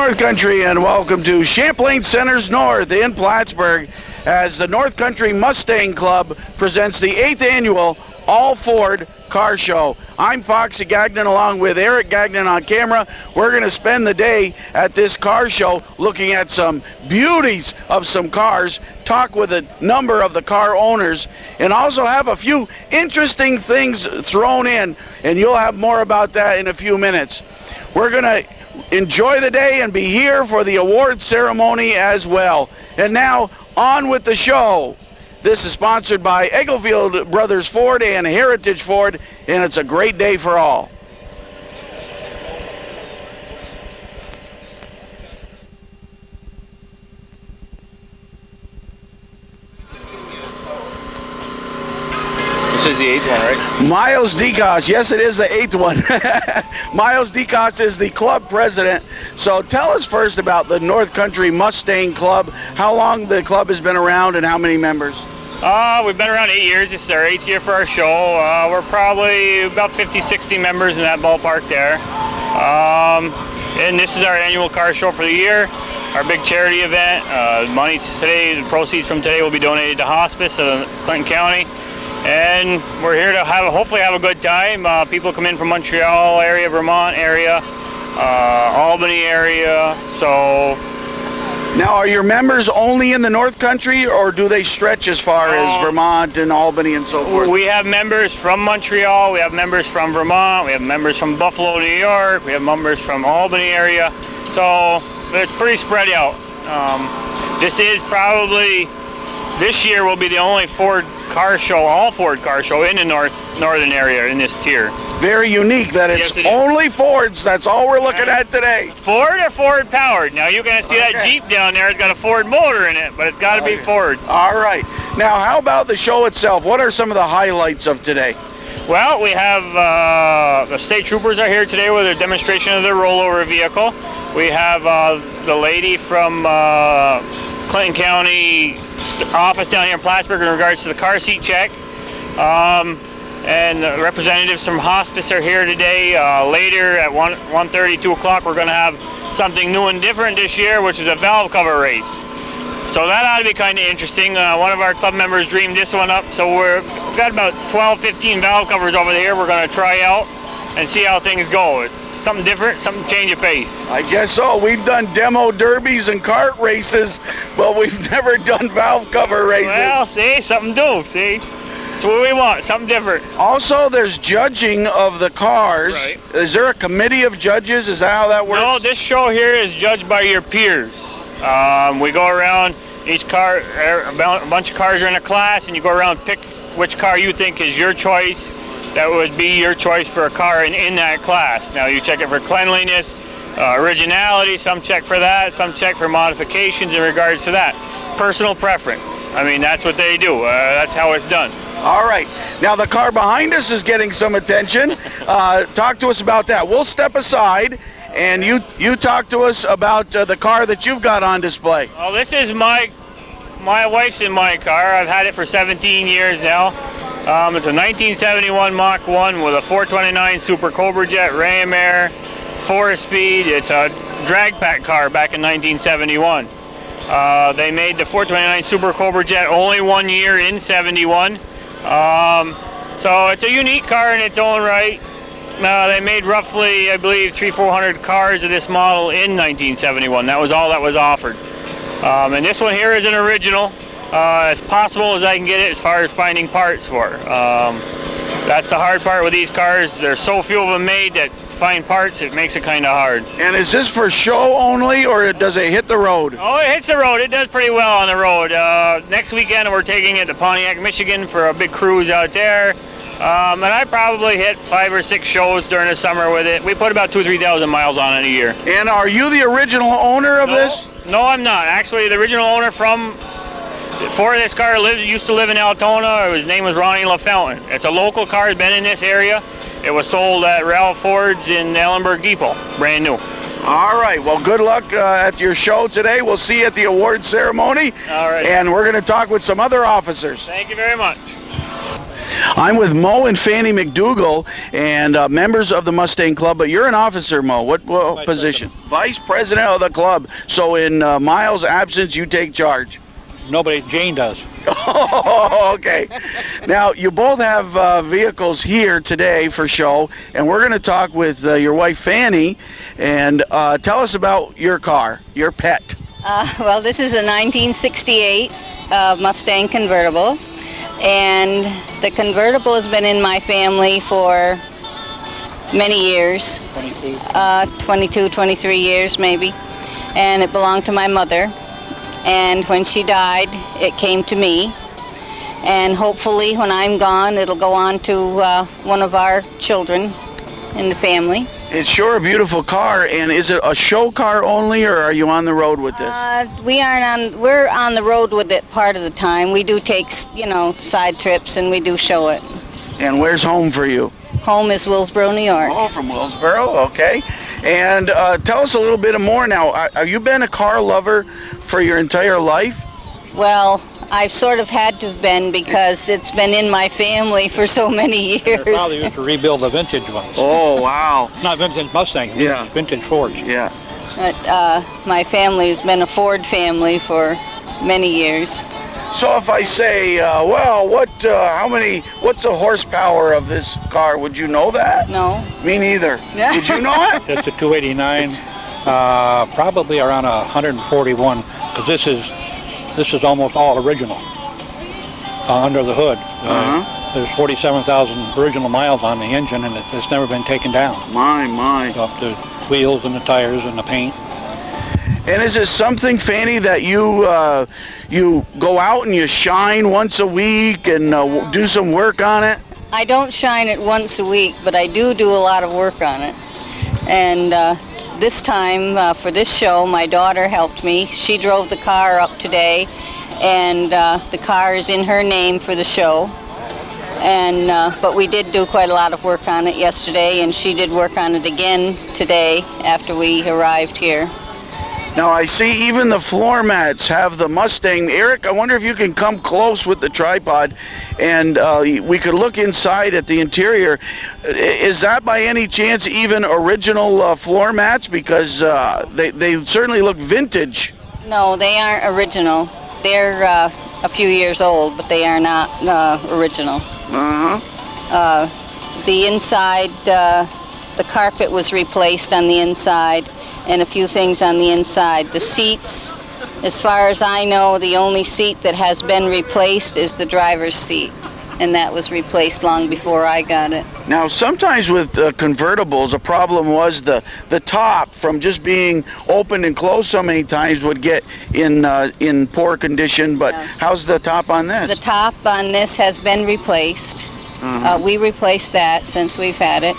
North Country, and welcome to Champlain Centers North in Plattsburgh as the North Country Mustang Club presents the 8th annual All Ford Car Show. I'm Foxy Gagnon along with Eric Gagnon on camera. We're going to spend the day at this car show looking at some beauties of some cars, talk with a number of the car owners, and also have a few interesting things thrown in, and you'll have more about that in a few minutes. We're going to enjoy the day and be here for the award ceremony as well. And now, on with the show. This is sponsored by Egglefield Brothers Ford and Heritage Ford, and it's a great day for all. This is the 8th one, right? Miles DeCoste, yes, it is the 8th one. Miles DeCoste is the club president. So tell us first about the North Country Mustang Club, how long the club has been around and how many members? We've been around 8 years. This is our 8th year for our show. We're probably about 50, 60 members in that ballpark there. And this is our annual car show for the year, our big charity event. Money today, the proceeds from today will be donated to hospice in Clinton County. And we're here to hopefully have a good time. People come in from Montreal area, Vermont area, Albany area. So now, are your members only in the North Country, or do they stretch as far as Vermont and Albany and so forth? We have members from Montreal, we have members from Vermont, we have members from Buffalo, New York, we have members from Albany area. So it's pretty spread out. This year will be the only Ford car show, all Ford car show in the northern area in this tier. Very unique that it's only Fords. That's all we're looking at today. Ford or Ford powered. Now you're going to see that Jeep down there. It's got a Ford motor in it, but it's got to be Ford. All right. Now, how about the show itself? What are some of the highlights of today? Well, we have the state troopers are here today with a demonstration of their rollover vehicle. We have the lady from Clinton County office down here in Plattsburgh in regards to the car seat check. And the representatives from hospice are here today. Later at 1:30, 2 o'clock, we're going to have something new and different this year, which is a valve cover race. So that ought to be kind of interesting. One of our club members dreamed this one up, so we've got about 12, 15 valve covers over there we're going to try out and see how things go. It's something different, something change of pace. I guess so. We've done demo derbies and kart races, but we've never done valve cover races. Well, see, something new, see? That's what we want, something different. Also, there's judging of the cars. Right. Is there a committee of judges? Is that how that works? No, this show here is judged by your peers. We go around, each car, a bunch of cars are in a class, and you go around and pick which car you think is your choice. That would be your choice for a car in that class. Now you check it for cleanliness, originality, some check for that, some check for modifications in regards to that. Personal preference. I mean, that's what they do. That's how it's done. All right. Now the car behind us is getting some attention. Talk to us about that. We'll step aside, and you talk to us about the car that you've got on display. Well, this is my wife's in my car. I've had it for 17 years now. It's a 1971 Mach 1 with a 429 Super Cobra Jet Ram Air, 4-speed. It's a drag pack car back in 1971. They made the 429 Super Cobra Jet only 1 year in 71. So it's a unique car in its own right. They made roughly, I believe, 300-400 cars of this model in 1971. That was all that was offered. And this one here is an original. As possible as I can get it as far as finding parts for. That's the hard part with these cars. There's so few of them made that to find parts, it makes it kind of hard. And is this for show only, or does it hit the road? Oh, it hits the road. It does pretty well on the road. Next weekend we're taking it to Pontiac, Michigan for a big cruise out there. And I probably hit 5 or 6 shows during the summer with it. We put about 2,000 to 3,000 miles on it a year. And are you the original owner of this? No, I'm not. Actually, the original owner before this car used to live in Altona. His name was Ronnie LaFountain. It's a local car, has been in this area. It was sold at Ralph Ford's in Ellenburg Depot, brand new. All right, well, good luck at your show today. We'll see you at the award ceremony. All right. And we're going to talk with some other officers. Thank you very much. I'm with Mo and Fanny McDougall, and members of the Mustang Club. But you're an officer, Mo. What position? Vice President of the club. So in Miles' absence, you take charge. Nobody, Jane does. Oh, okay. Now, you both have vehicles here today for show, and we're going to talk with your wife, Fanny, and tell us about your car, your pet. Well, this is a 1968 Mustang convertible, and the convertible has been in my family for many years, 22, 23 years maybe, and it belonged to my mother. And when she died, it came to me. And hopefully, when I'm gone, it'll go on to one of our children in the family. It's sure a beautiful car. And is it a show car only, or are you on the road with this? We're on the road with it part of the time. We do take, side trips, and we do show it. And where's home for you? Home is Willsboro, New York. Oh, from Willsboro, okay. And tell us a little bit more now. Have you been a car lover for your entire life? Well, I've sort of had to have been because it's been in my family for so many years. Your father used to rebuild the vintage ones. Oh, wow. Not vintage Mustangs, Yeah. vintage Fords. Yeah. But, my family has been a Ford family for many years. So if I say, what's the horsepower of this car? Would you know that? No. Me neither. Did you know it? It's a 289, probably around 141, because this is almost all original under the hood. There's 47,000 original miles on the engine, and it's never been taken down. My. Off the wheels and the tires and the paint. And is it something, Fanny, that you go out and you shine once a week and do some work on it? I don't shine it once a week, but I do a lot of work on it. And this time, for this show, my daughter helped me. She drove the car up today, and the car is in her name for the show. And but we did do quite a lot of work on it yesterday, and she did work on it again today after we arrived here. Now I see even the floor mats have the Mustang. Eric, I wonder if you can come close with the tripod and we could look inside at the interior. Is that by any chance even original floor mats? Because they certainly look vintage. No, they aren't original. They're a few years old, but they are not original. The inside, the carpet was replaced on the inside, and a few things on the inside. The seats, as far as I know, the only seat that has been replaced is the driver's seat, and that was replaced long before I got it. Now, sometimes with convertibles, a problem was the top, from just being opened and closed so many times, would get in poor condition. But Yes. How's the top on this? The top on this has been replaced. We replaced that since we've had it,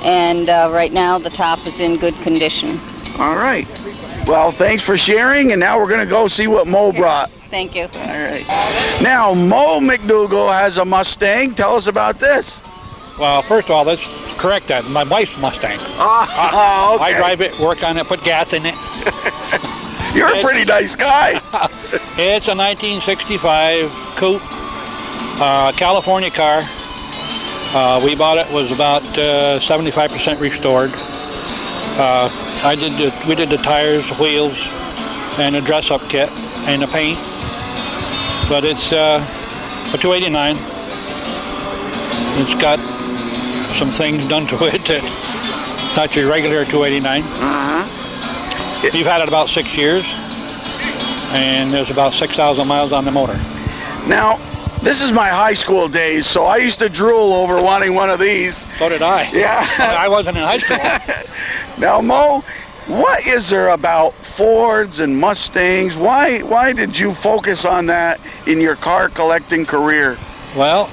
and right now the top is in good condition. All right. Well, thanks for sharing, and now we're going to go see what Mo brought. Thank you. All right. Now, Mo McDougall has a Mustang. Tell us about this. Well, first of all, let's correct that. My wife's Mustang. Okay. I drive it, work on it, put gas in it. You're a pretty nice guy. It's a 1965 coupe, California car. We bought it, was about 75% restored. We did the tires, the wheels, and the dress-up kit, and the paint. But it's a 289. It's got some things done to it that not your regular 289. We've had it about 6 years, and there's about 6,000 miles on the motor. Now, this is my high school days, so I used to drool over wanting one of these. So did I. Yeah. I wasn't in high school. Now, Mo, what is there about Fords and Mustangs? Why did you focus on that in your car collecting career? Well,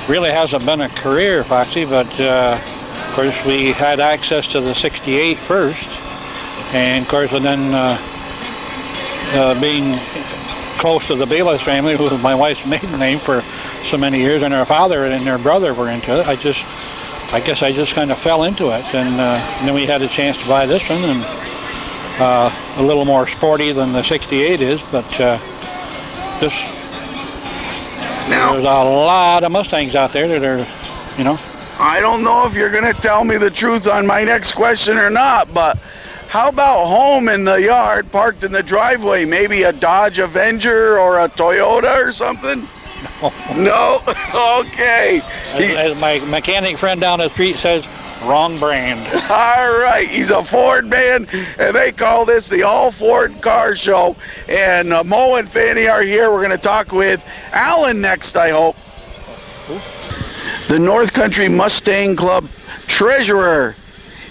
really hasn't been a career, Foxy, but of course we had access to the 68 first, and of course, and then being close to the Bayless family, who was my wife's maiden name for so many years, and her father and her brother were into it. I guess I just kind of fell into it, and then we had a chance to buy this one, and a little more sporty than the 68 is, but just Now, There's a lot of Mustangs out there that are, you know. I don't know if you're going to tell me the truth on my next question or not, but how about home in the yard, parked in the driveway? Maybe a Dodge Avenger or a Toyota or something? No? Okay. As my mechanic friend down the street says, wrong brand. All right. He's a Ford man, and they call this the All Ford Car Show. And Mo and Fanny are here. We're going to talk with Alan next, I hope. The North Country Mustang Club treasurer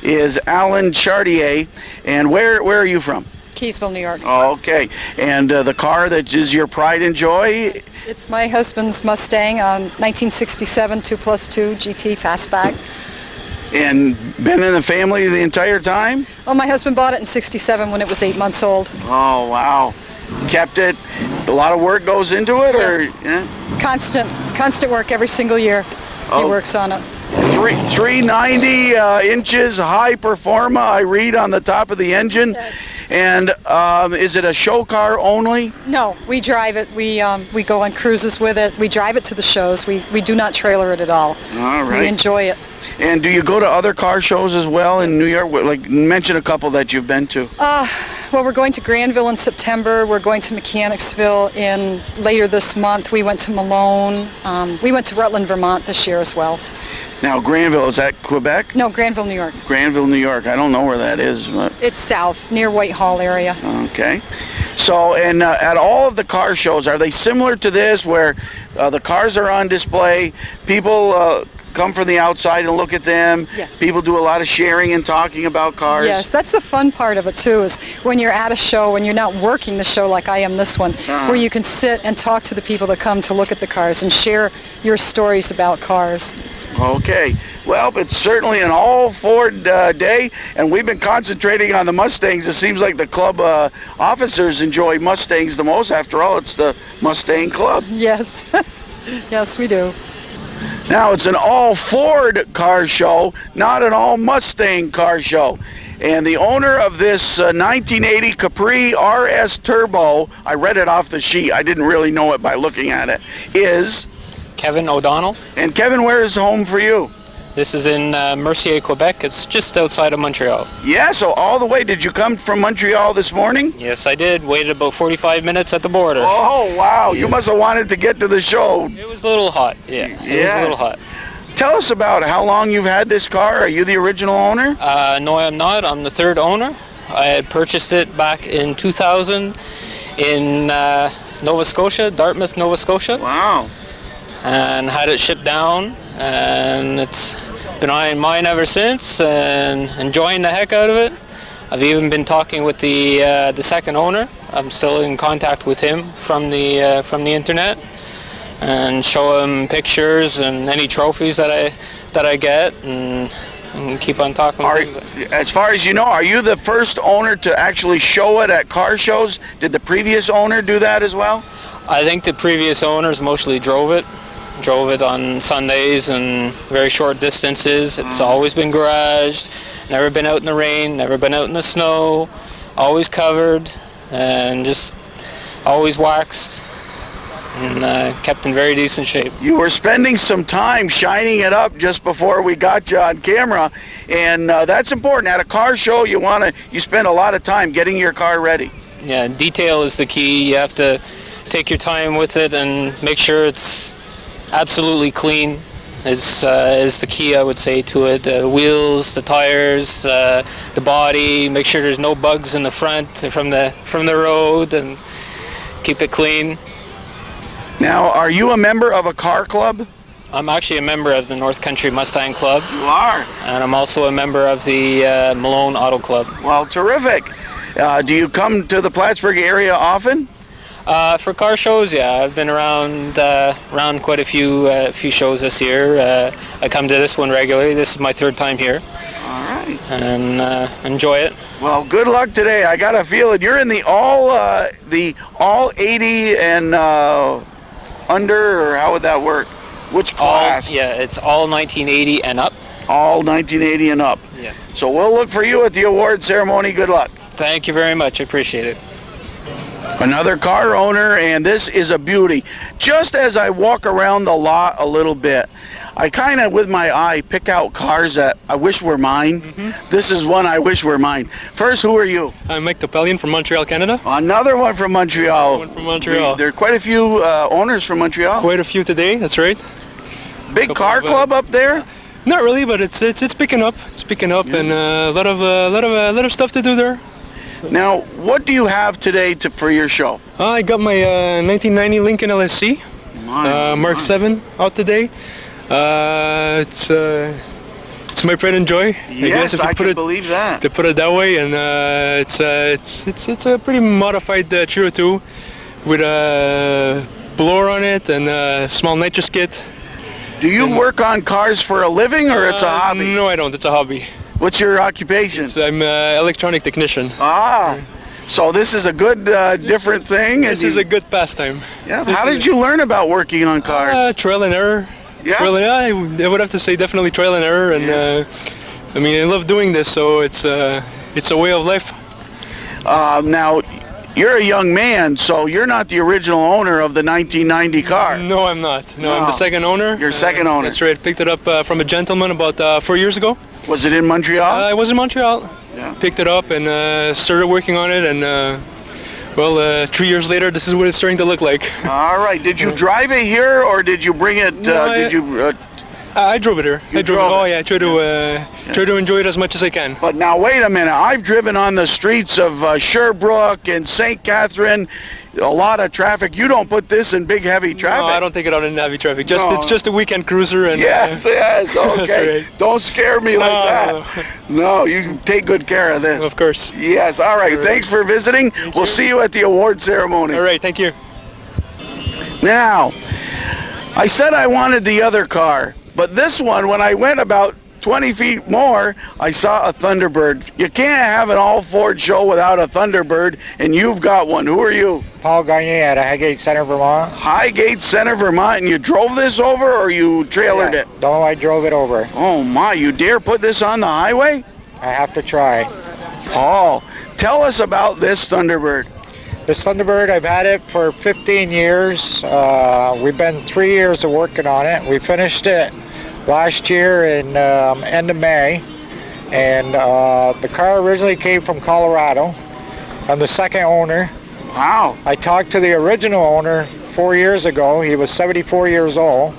is Alan Chartier. And where are you from? Keysville, New York. Okay. And the car that is your pride and joy? It's my husband's Mustang, 1967 2+2 GT Fastback. And been in the family the entire time? Oh, my husband bought it in 67 when it was 8 months old. Oh, wow. Kept it. A lot of work goes into it? Yes. Or yeah? Constant work every single year. He works on it. 390 inches high performa, I read on the top of the engine. Yes. And is it a show car only? No, we drive it. We go on cruises with it. We drive it to the shows. We do not trailer it at all. All right. We enjoy it. And do you go to other car shows as well in New York? Like, mention a couple that you've been to. Well, we're going to Granville in September. We're going to Mechanicsville later this month. We went to Malone. We went to Rutland, Vermont this year as well. Now, Granville, is that Quebec? No, Granville, New York. Granville, New York. I don't know where that is. But... It's south, near Whitehall area. Okay. So, and at all of the car shows, are they similar to this, where the cars are on display, people come from the outside and look at them? Yes. People do a lot of sharing and talking about cars? Yes, that's the fun part of it too, is when you're at a show, when you're not working the show like I am this one, where you can sit and talk to the people that come to look at the cars and share your stories about cars. Okay. Well, it's certainly an all Ford day, and we've been concentrating on the Mustangs. It seems like the club officers enjoy Mustangs the most. After all, it's the Mustang Club. Yes. Yes, we do. Now, it's an all Ford car show, not an all Mustang car show. And the owner of this 1980 Capri RS Turbo, I read it off the sheet, I didn't really know it by looking at it, is... Kevin O'Donnell. And Kevin, where is home for you? This is in Mercier, Quebec. It's just outside of Montreal. Yeah, so all the way. Did you come from Montreal this morning? Yes, I did. Waited about 45 minutes at the border. Oh, wow. You must have wanted to get to the show. It was a little hot, yeah. It was a little hot. Tell us about how long you've had this car. Are you the original owner? No, I'm not. I'm the third owner. I had purchased it back in 2000 in Nova Scotia, Dartmouth, Nova Scotia. Wow. And had it shipped down, and it's been on mine ever since, and enjoying the heck out of it. I've even been talking with the second owner. I'm still in contact with him from the internet, and show him pictures and any trophies that I get, and keep on talking with him. As far as you know, are you the first owner to actually show it at car shows? Did the previous owner do that as well? I think the previous owners mostly drove it on Sundays and very short distances. It's always been garaged, never been out in the rain, never been out in the snow, always covered, and just always waxed, and kept in very decent shape. You were spending some time shining it up just before we got you on camera, and that's important. At a car show, you spend a lot of time getting your car ready. Yeah, detail is the key. You have to take your time with it and make sure it's absolutely clean is the key, I would say, to it. The wheels, the tires, the body. Make sure there's no bugs in the front from the road, and keep it clean. Now, are you a member of a car club? I'm actually a member of the North Country Mustang Club. You are? And I'm also a member of the Malone Auto Club. Well, terrific. Do you come to the Plattsburgh area often? For car shows, yeah, I've been around quite a few shows this year. I come to this one regularly. This is my third time here. All right. And enjoy it. Well, good luck today. I got a feeling you're in the all 80 and under, or how would that work? Which class? It's all 1980 and up. All 1980 and up. Yeah. So we'll look for you at the award ceremony. Good luck. Thank you very much. I appreciate it. Another car owner, and this is a beauty. Just as I walk around the lot a little bit, I kind of, with my eye, pick out cars that I wish were mine. This is one I wish were mine. First, who are you? I'm Mike Topelian from Montreal, Canada. Another one from Montreal. One from Montreal. There are quite a few owners from Montreal. Quite a few today, that's right. Big car club up there? Not really, but it's picking up. It's picking up, and a lot of stuff to do there. Now, what do you have today for your show? I got my 1990 Lincoln LSC Mark 7 out today. It's my pride and joy. Yes, I can believe that. To put it that way, and it's a pretty modified Trio 2 with a blower on it and a small nitrous kit. Do you work on cars for a living, or it's a hobby? No, I don't. It's a hobby. What's your occupation? I'm an electronic technician. Ah, so this is a good, different thing. This is a good pastime. Yeah. How did you learn about working on cars? Trial and error. Yeah. I would have to say definitely trial and error, and I mean, I love doing this, so it's a way of life. Now, you're a young man, so you're not the original owner of the 1990 car. No, I'm not. No, I'm the second owner. You're second owner. That's right. Picked it up from a gentleman about 4 years ago. Was it in Montreal? I was in Montreal. Yeah. Picked it up and started working on it, and well, 3 years later, this is what it's starting to look like. All right. Did you drive it here, or did you bring it? I drove it here. You drove it? Oh yeah, I try to enjoy it as much as I can. But now wait a minute. I've driven on the streets of Sherbrooke and St. Catherine. A lot of traffic. You don't put this in big, heavy traffic. No, I don't take it out in heavy traffic. No. It's just a weekend cruiser. And yes. Okay. That's right. Don't scare me like that. No, you take good care of this. Of course. Yes. All right. Thanks for visiting. We'll see you at the award ceremony. All right. Thank you. Now, I said I wanted the other car, but this one, when I went about 20 feet more, I saw a Thunderbird. You can't have an all-Ford show without a Thunderbird, and you've got one. Who are you? Paul Gagne out of Highgate Center, Vermont. Highgate Center, Vermont, and you drove this over, or you trailered it? No, I drove it over. Oh my, you dare put this on the highway? I have to try. Oh, tell us about this Thunderbird. This Thunderbird, I've had it for 15 years. We've been 3 years of working on it. We finished it last year in end of May, and the car originally came from Colorado. I'm the second owner. Wow. I talked to the original owner 4 years ago. He was 74 years old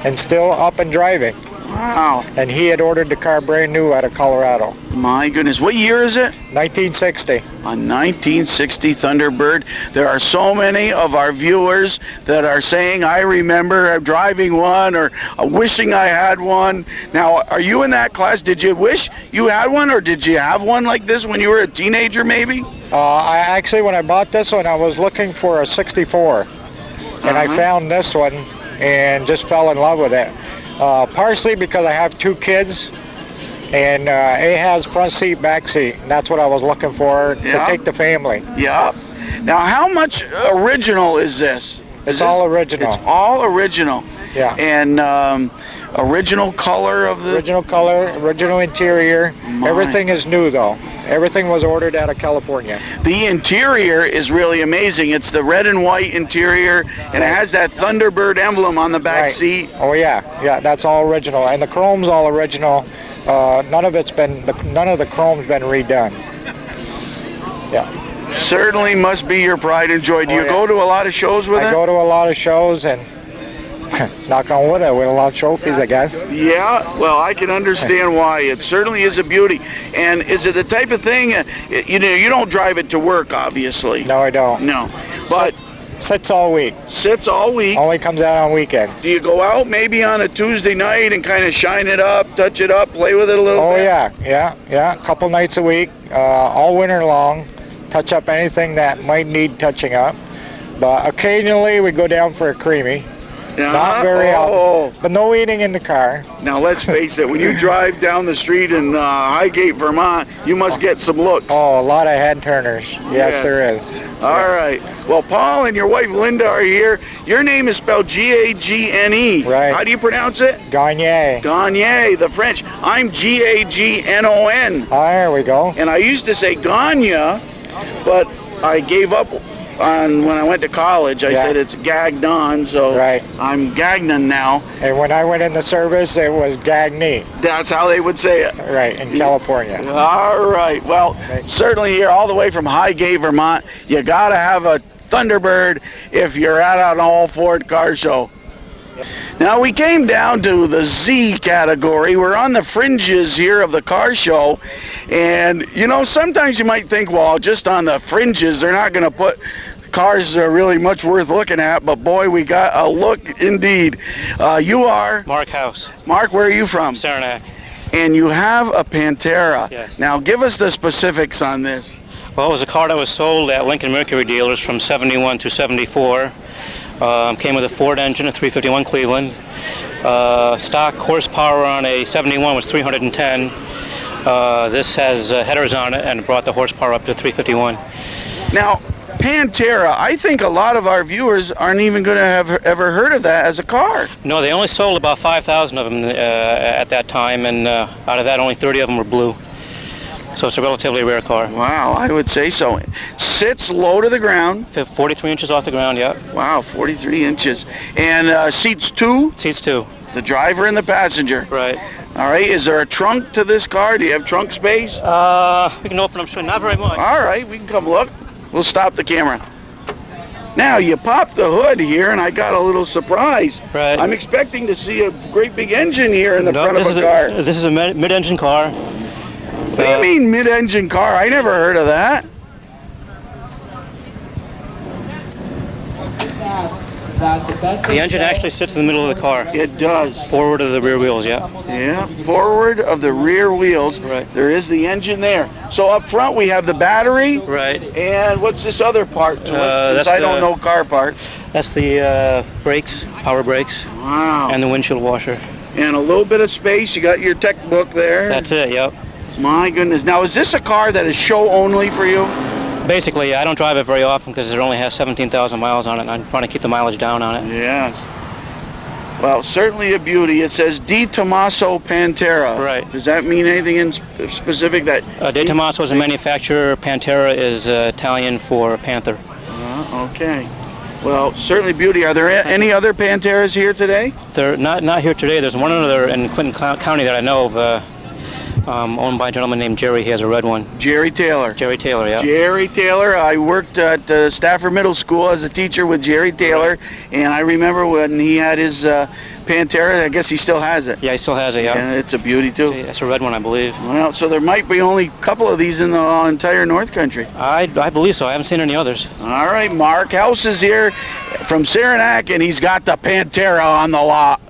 and still up and driving. Wow. And he had ordered the car brand new out of Colorado. My goodness. What year is it? 1960. A 1960 Thunderbird. There are so many of our viewers that are saying, I remember driving one, or wishing I had one. Now, are you in that class? Did you wish you had one, or did you have one like this when you were a teenager, maybe? I actually, when I bought this one, I was looking for a 64. And I found this one and just fell in love with it. Partially because I have 2 kids, and it has front seat, back seat. And that's what I was looking for to take the family. Yeah. Now, how much original is this? It's all original. It's all original. Yeah. And original color of the... Original color, original interior. My. Everything is new, though. Everything was ordered out of California. The interior is really amazing. It's the red and white interior, and it has that Thunderbird emblem on the back seat. Oh yeah, that's all original, and the chrome's all original. None of the chrome's been redone. Yeah. Certainly must be your pride and joy. Do you go to a lot of shows with it? I go to a lot of shows, and knock on wood, I win a lot of trophies, I guess. Yeah, well, I can understand why. It certainly is a beauty. And is it the type of thing, you don't drive it to work, obviously. No, I don't. No, but... Sits all week. Sits all week. Only comes out on weekends. Do you go out maybe on a Tuesday night and kind of shine it up, touch it up, play with it a little bit? Oh yeah. A couple nights a week, all winter long. Touch up anything that might need touching up. But occasionally we go down for a creamy. Not very often, but no eating in the car. Now let's face it, when you drive down the street in Highgate, Vermont, you must get some looks. Oh, a lot of head turners. Yes, there is. All right. Well, Paul and your wife Linda are here. Your name is spelled G-A-G-N-E. Right. How do you pronounce it? Gagne. Gagne, the French. I'm G-A-G-N-O-N. There we go. And I used to say Gagne, but I gave up when I went to college. I Yeah. said it's Gagnon, so Right. I'm Gagnon now. And when I went into service, it was Gagne, That's how they would say it. right, in California. All right. Well, certainly here, all the way from Highgate, Vermont, you got to have a Thunderbird if you're at an all-Ford car show. Now, we came down to the Z category. We're on the fringes here of the car show. And, you know, sometimes you might think, well, just on the fringes, they're not going to put cars that are really much worth looking at. But, boy, we got a look indeed. You are? Mark House, Mark, where are you from? Saranac. And you have a Pantera. Yes. Now, give us the specifics on this. Well, it was a car that was sold at Lincoln Mercury dealers from 71 to 74. Came with a Ford engine, a 351 Cleveland. Stock horsepower on a 71 was 310. This has headers on it and brought the horsepower up to 351. Now, Pantera, I think a lot of our viewers aren't even going to have ever heard of that as a car. No, they only sold about 5,000 of them at that time, and out of that, only 30 of them were blue. So it's a relatively rare car. Wow, I would say so. Sits low to the ground. 43 inches off the ground, yeah. Wow, 43 inches. And seats two, Seats two. the driver and the passenger. Right. All right, is there a trunk to this car? Do you have trunk space? We can open them straight. Not very much. All right, we can come look. We'll stop the camera. Now, you pop the hood here, and I got a little surprise. Right. I'm expecting to see a great big engine here in the No, front of this a is car. This is a mid-engine car. What do you mean mid-engine car? I never heard of that. The engine actually sits in the middle of the car. It does. Forward of the rear wheels, yeah. Yeah, forward of the rear wheels. Right. There is the engine there. So up front we have the battery. Right. And what's this other part to it? Since that's I don't the- know car parts. That's the brakes, power brakes, Wow. and the windshield washer. And a little bit of space. You got your tech book there. That's it, yep. My goodness. Now, is this a car that is show only for you? Basically, I don't drive it very often because it only has 17,000 miles on it, and I'm trying to keep the mileage down on it. Yes. Well, certainly a beauty. It says Di Tommaso Pantera. Right. Does that mean anything in specific? That De Tomaso is a manufacturer. Pantera is Italian for panther. Okay. Well, certainly beauty. Are there any other Panteras here today? They're not here today. There's one other in Clinton County that I know of, owned by a gentleman named Jerry. He has a red one. Jerry Taylor. Jerry Taylor, yeah. Jerry Taylor. I worked at Stafford Middle School as a teacher with Jerry Taylor, and I remember when he had his Pantera. I guess he still has it. Yeah, he still has it, yeah. And it's a beauty too. It's a red one, I believe. Well, so there might be only a couple of these in the entire North Country. I believe so. I haven't seen any others. All right, Mark House is here from Saranac, and he's got the Pantera on the lot.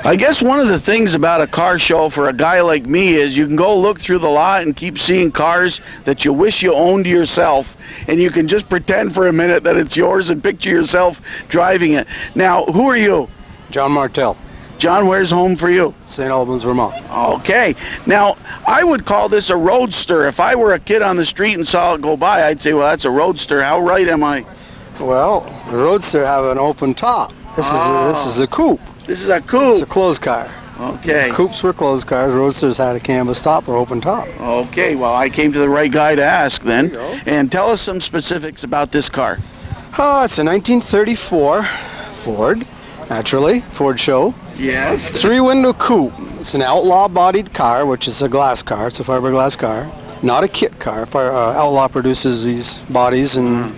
I guess one of the things about a car show for a guy like me is you can go look through the lot and keep seeing cars that you wish you owned yourself, and you can just pretend for a minute that it's yours and picture yourself driving it. Now, who are you? John Martell, John, where's home for you? St. Albans, Vermont. Okay. Now, I would call this a roadster. If I were a kid on the street and saw it go by, I'd say, well, that's a roadster. How right am I? Well, the Roadster have an open top. This is a coupe. This is a It's coupe. a closed car. Okay. Coupes were closed cars. Roadsters had a canvas top or open top. Okay, well, I came to the right guy to ask then. There you go. And tell us some specifics about this car. It's a 1934 Ford, naturally, Ford show. Yes. Three-window coupe. It's an outlaw-bodied car, which is a glass car. It's a fiberglass car, not a kit car. Outlaw produces these bodies and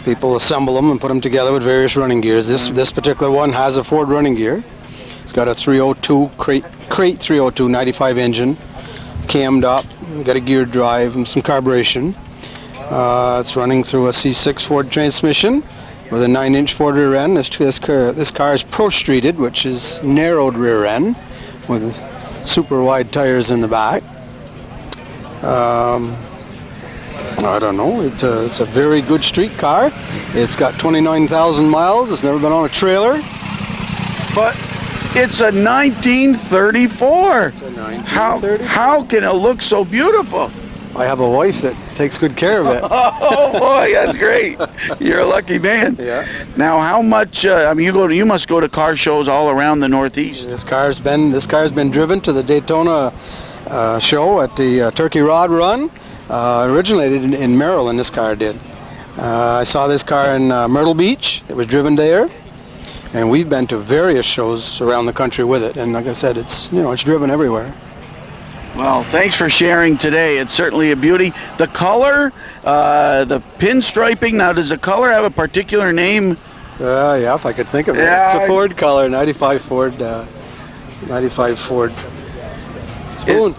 people assemble them and put them together with various running gears. This particular one has a Ford running gear. It's got a 302 crate 302 95 engine, cammed up, got a geared drive and some carburation. It's running through a C6 Ford transmission with a 9-inch Ford rear end. This car is pro-streeted, which is narrowed rear end with super wide tires in the back. I don't know. It's a very good street car. It's got 29,000 miles. It's never been on a trailer. But it's a 1934. It's a 1934. How can it look so beautiful? I have a wife that takes good care of it. Oh boy, that's great. You're a lucky man. Yeah. Now, how much? You must go to car shows all around the Northeast. This car's been driven to the Daytona show at the Turkey Rod Run, Originated in Maryland, this car did. I saw this car in Myrtle Beach. It was driven there. And we've been to various shows around the country with it. And like I said, it's driven everywhere. Well, thanks for sharing today. It's certainly a beauty. The color, the pinstriping. Now, does the color have a particular name? Yeah, if I could think of it. Yeah, it's a Ford color, 95 Ford. 95 Ford Spoon.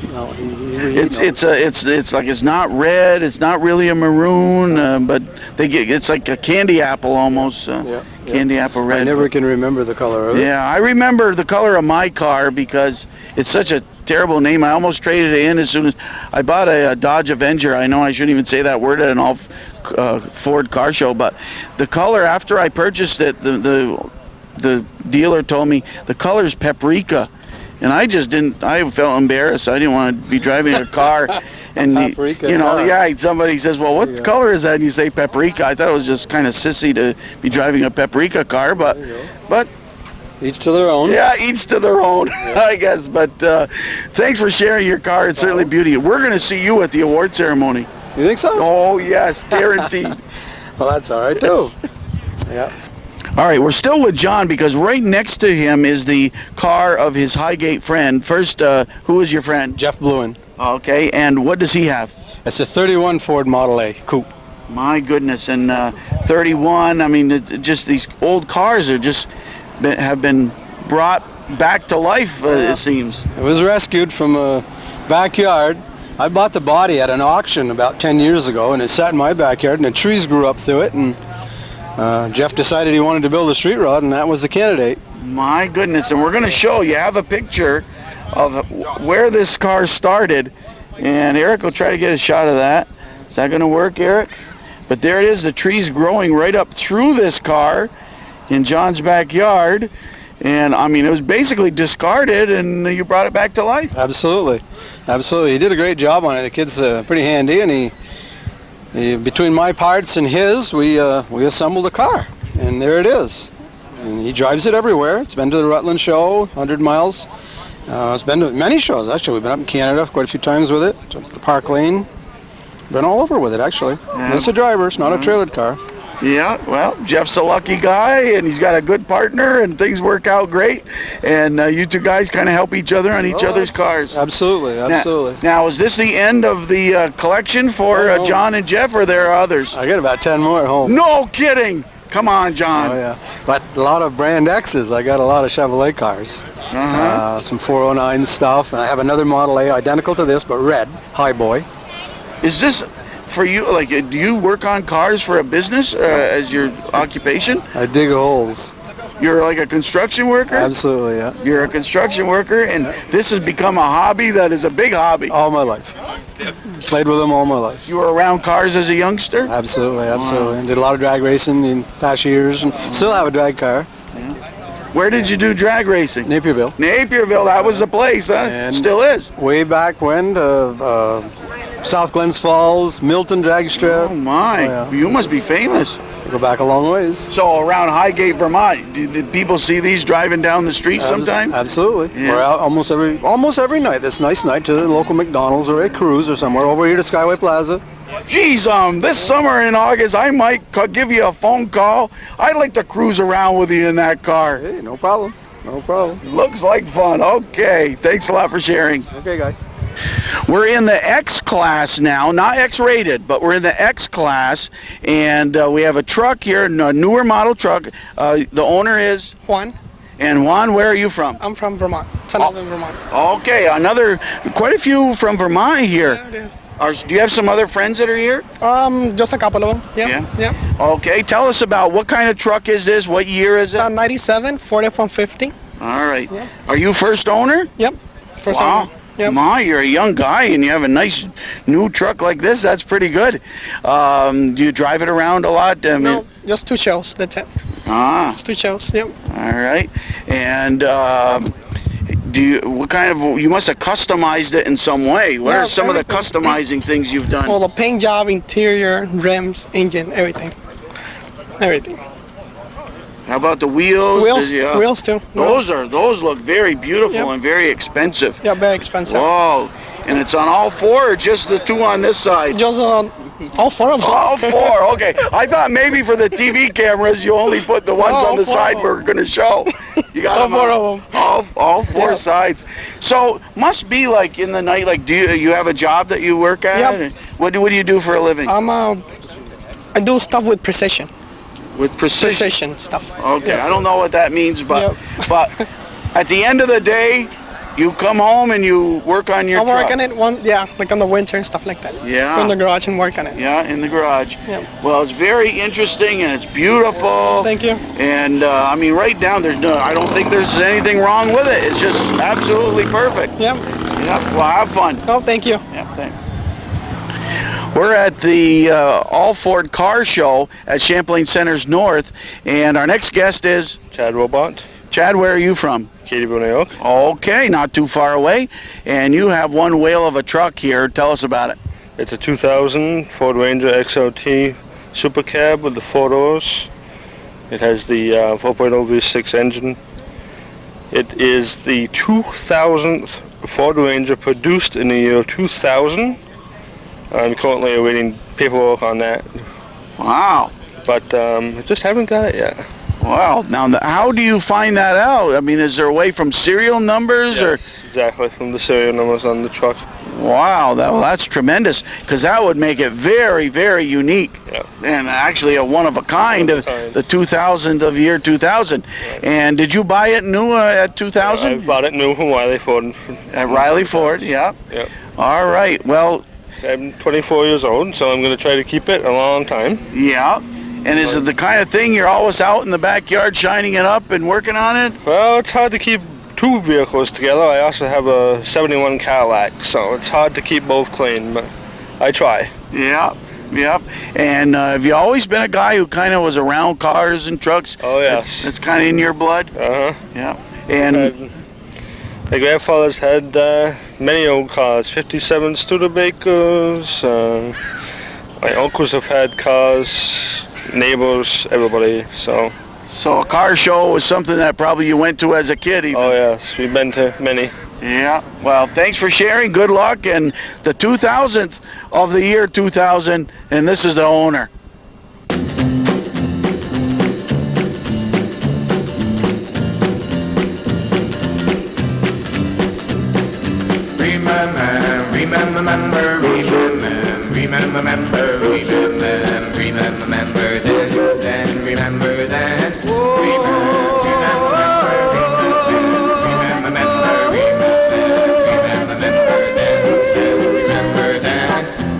It's like it's not red. It's not really a maroon, but it's like a candy apple almost. Candy apple red. I never can remember the color of it. Yeah, I remember the color of my car because it's such a terrible name. I almost traded it in as soon as I bought a Dodge Avenger. I know I shouldn't even say that word at an all Ford car show, but the color after I purchased it, the dealer told me the color's paprika. And I just didn't. I felt embarrassed. I didn't want to be driving a car, and somebody says, "Well, what color is that?" And you say paprika. I thought it was just kind of sissy to be driving a paprika car, but each to their own. Yeah, each to their own, I guess. But thanks for sharing your car. It's certainly beauty. We're going to see you at the award ceremony. You think so? Oh yes, guaranteed. Well, that's all right too. Yeah. All right, we're still with John because right next to him is the car of his Highgate friend. First, who is your friend? Jeff Bluen. Okay, and what does he have? It's a 31 Ford Model A Coupe. My goodness, and 31, I mean, just these old cars have been brought back to life, it seems. It was rescued from a backyard. I bought the body at an auction about 10 years ago, and it sat in my backyard, and the trees grew up through it, and Jeff decided he wanted to build a street rod, and that was the candidate. My goodness, and we're going to show you have a picture of where this car started, and Eric will try to get a shot of that. Is that going to work, Eric? But there it is, the trees growing right up through this car in John's backyard, and I mean, it was basically discarded, and you brought it back to life. Absolutely. He did a great job on it. The kid's pretty handy, and he between my parts and his, we assembled a car, and there it is. And he drives it everywhere. It's been to the Rutland show, 100 miles. It's been to many shows, actually. We've been up in Canada quite a few times with it, to Park Lane. Been all over with it, actually. Yeah. It's a driver, it's not a trailered car. Yeah, well, Jeff's a lucky guy, and he's got a good partner, and things work out great. And you two guys kind of help each other on each other's cars. Absolutely. Now, is this the end of the collection for John and Jeff, or there are others? I got about 10 more at home. No kidding! Come on, John. Oh, yeah. But a lot of brand X's. I got a lot of Chevrolet cars. Some 409 stuff, and I have another Model A identical to this, but red, Highboy. Is this for you, like, do you work on cars for a business as your occupation? I dig holes. You're like a construction worker? Absolutely, yeah. You're a construction worker, and this has become a hobby that is a big hobby. All my life. Played with them all my life. You were around cars as a youngster? Absolutely. And did a lot of drag racing in past years, and still have a drag car. Where did you do drag racing? Naperville. Naperville, that was the place, huh? And still is. Way back when, South Glens Falls, Milton drag strip. Oh my, you must be famous. Go back a long ways. So around Highgate, Vermont, did people see these driving down the street sometime? Absolutely. Yeah. We're out almost every night. This nice night to the local McDonald's or a Cruise or somewhere over here to Skyway Plaza. Geez, this summer in August, I might give you a phone call. I'd like to cruise around with you in that car. Hey, no problem. Looks like fun. Okay, thanks a lot for sharing. Okay, guys. We're in the X class now, not X-rated, but we're in the X class, and we have a truck here, a newer model truck. The owner is? Juan. And Juan, where are you from? I'm from Vermont, St. Albans, Vermont. Okay, quite a few from Vermont here. Yeah, it is. Do you have some other friends that are here? Just a couple of them. Yeah. Okay, tell us about what kind of truck is this? What year is it? It's a 97 Ford F-150. All right. Yeah. Are you first owner? Yep. First wow. owner. Yep. My, you're a young guy and you have a nice new truck like this. That's pretty good. Do you drive it around a lot? No, just 2 shows. That's it. Just 2 shows. Yep. All right. And you must have customized it in some way. What are some of the customizing things you've done? Well, the paint job, interior, rims, engine, everything. How about the wheels? Wheels too. Those look very beautiful and very expensive. Yeah, very expensive. Whoa. And it's on all four or just the two on this side? Just all four of them. All four, okay. I thought maybe for the TV cameras you only put the ones on the side we're going to show. You got All four of them. All four sides. So must be like in the night. Like, do you have a job that you work at? Yep. What do you do for a living? I do stuff with precision. With precision. Precision stuff. Okay, Yep. I don't know what that means, but Yep. but at the end of the day, you come home and you work on your I truck. work on it like on the winter and stuff like that. Yeah. Go in the garage and work on it. Yeah, in the garage. Yep. Well, it's very interesting and it's beautiful. Thank you. And I mean, right down, I don't think there's anything wrong with it. It's just absolutely perfect. Yep. Yep. Well, have fun. Oh, thank you. Yeah, thanks. We're at the All Ford Car Show at Champlain Centers North, and our next guest is Chad Robot, Chad. Where are you from? Katyville, New York. Okay, not too far away. And you have one whale of a truck here. Tell us about it. It's a 2000 Ford Ranger XLT Super Cab with the 4 doors. It has the 4.0 V6 engine. It is the 2000th Ford Ranger produced in the year 2000. I'm currently awaiting paperwork on that. Wow. But I just haven't got it yet. Wow. Now, how do you find that out? I mean, is there a way from serial numbers or? Yes, exactly, from the serial numbers on the truck. Wow, that's tremendous, because that would make it very, very unique. Yeah. And actually a one of a kind of the 2000 of year 2000. Right. And did you buy it new at 2000? I bought it new from Riley Ford. At Riley Ford, yeah. Yep. All right, well, I'm 24 years old, so I'm going to try to keep it a long time. yeah. And is it the kind of thing you're always out in the backyard shining it up and working on it? Well, it's hard to keep two vehicles together. I also have a 71 Cadillac, so it's hard to keep both clean, but I try. Yeah, yeah. And have you always been a guy who kind of was around cars and trucks? Oh, yes. That's kind of in your blood? Uh-huh. Yeah. And my grandfather's had many old cars, 57 Studebakers. My uncles have had cars, neighbors, everybody, so. So a car show was something that probably you went to as a kid even. Oh yes, we've been to many. Yeah, well, thanks for sharing. Good luck. And the 2000th of the year 2000, and this is the owner. Remember this, then remember that.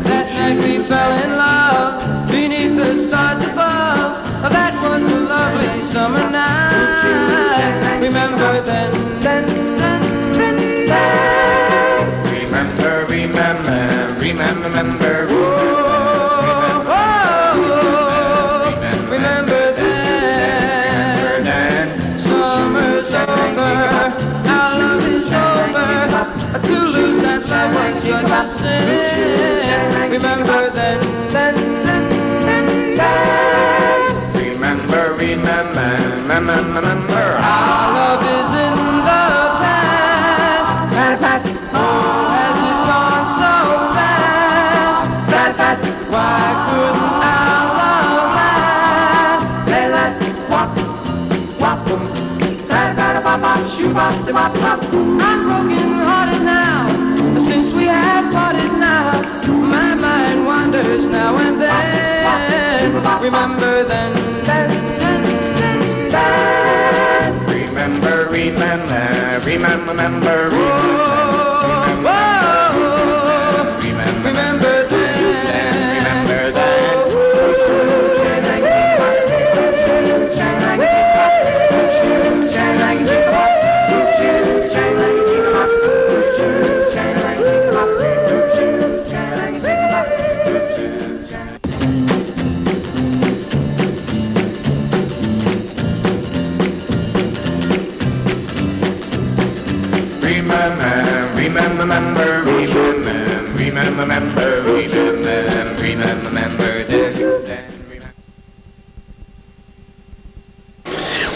That night we fell in love beneath the stars above. That was a lovely summer night. Remember then. Remember. Remember then. Summer's over, our love is over. To lose that love was such a sin. Remember then. Remember. Our love is in the past. Has it gone so fast? Why couldn't our love last? I'm broken hearted now, since we have parted now. My mind wanders now and then. Remember then. Remember. Remember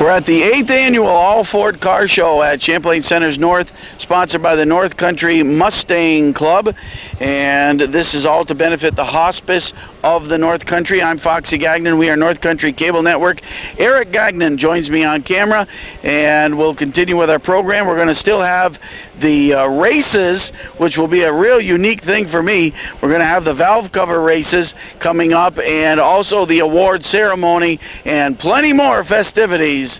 We're at the 8th annual All Ford Car Show at Champlain Centers North, sponsored by the North Country Mustang Club. And this is all to benefit the hospice of the North Country. I'm Foxy Gagnon. We are North Country Cable Network. Eric Gagnon joins me on camera, and we'll continue with our program. We're going to still have the races, which will be a real unique thing for me. We're going to have the valve cover races coming up, and also the award ceremony, and plenty more festivities.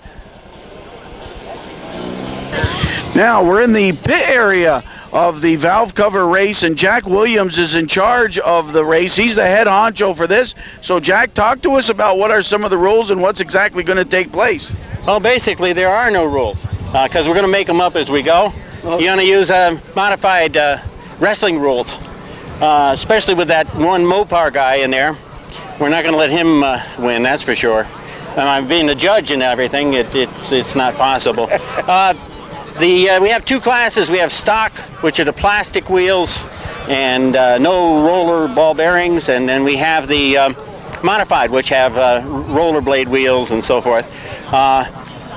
Now we're in the pit area of the valve cover race, and Jack Williams is in charge of the race. He's the head honcho for this. So Jack, talk to us about what are some of the rules and what's exactly going to take place. Well, basically there are no rules because we're going to make them up as we go. You're going to use modified wrestling rules, especially with that one Mopar guy in there. We're not going to let him win, that's for sure. And I'm being a judge and everything, it's not possible. We have two classes. We have stock, which are the plastic wheels and no roller ball bearings, and then we have the modified, which have rollerblade wheels and so forth. A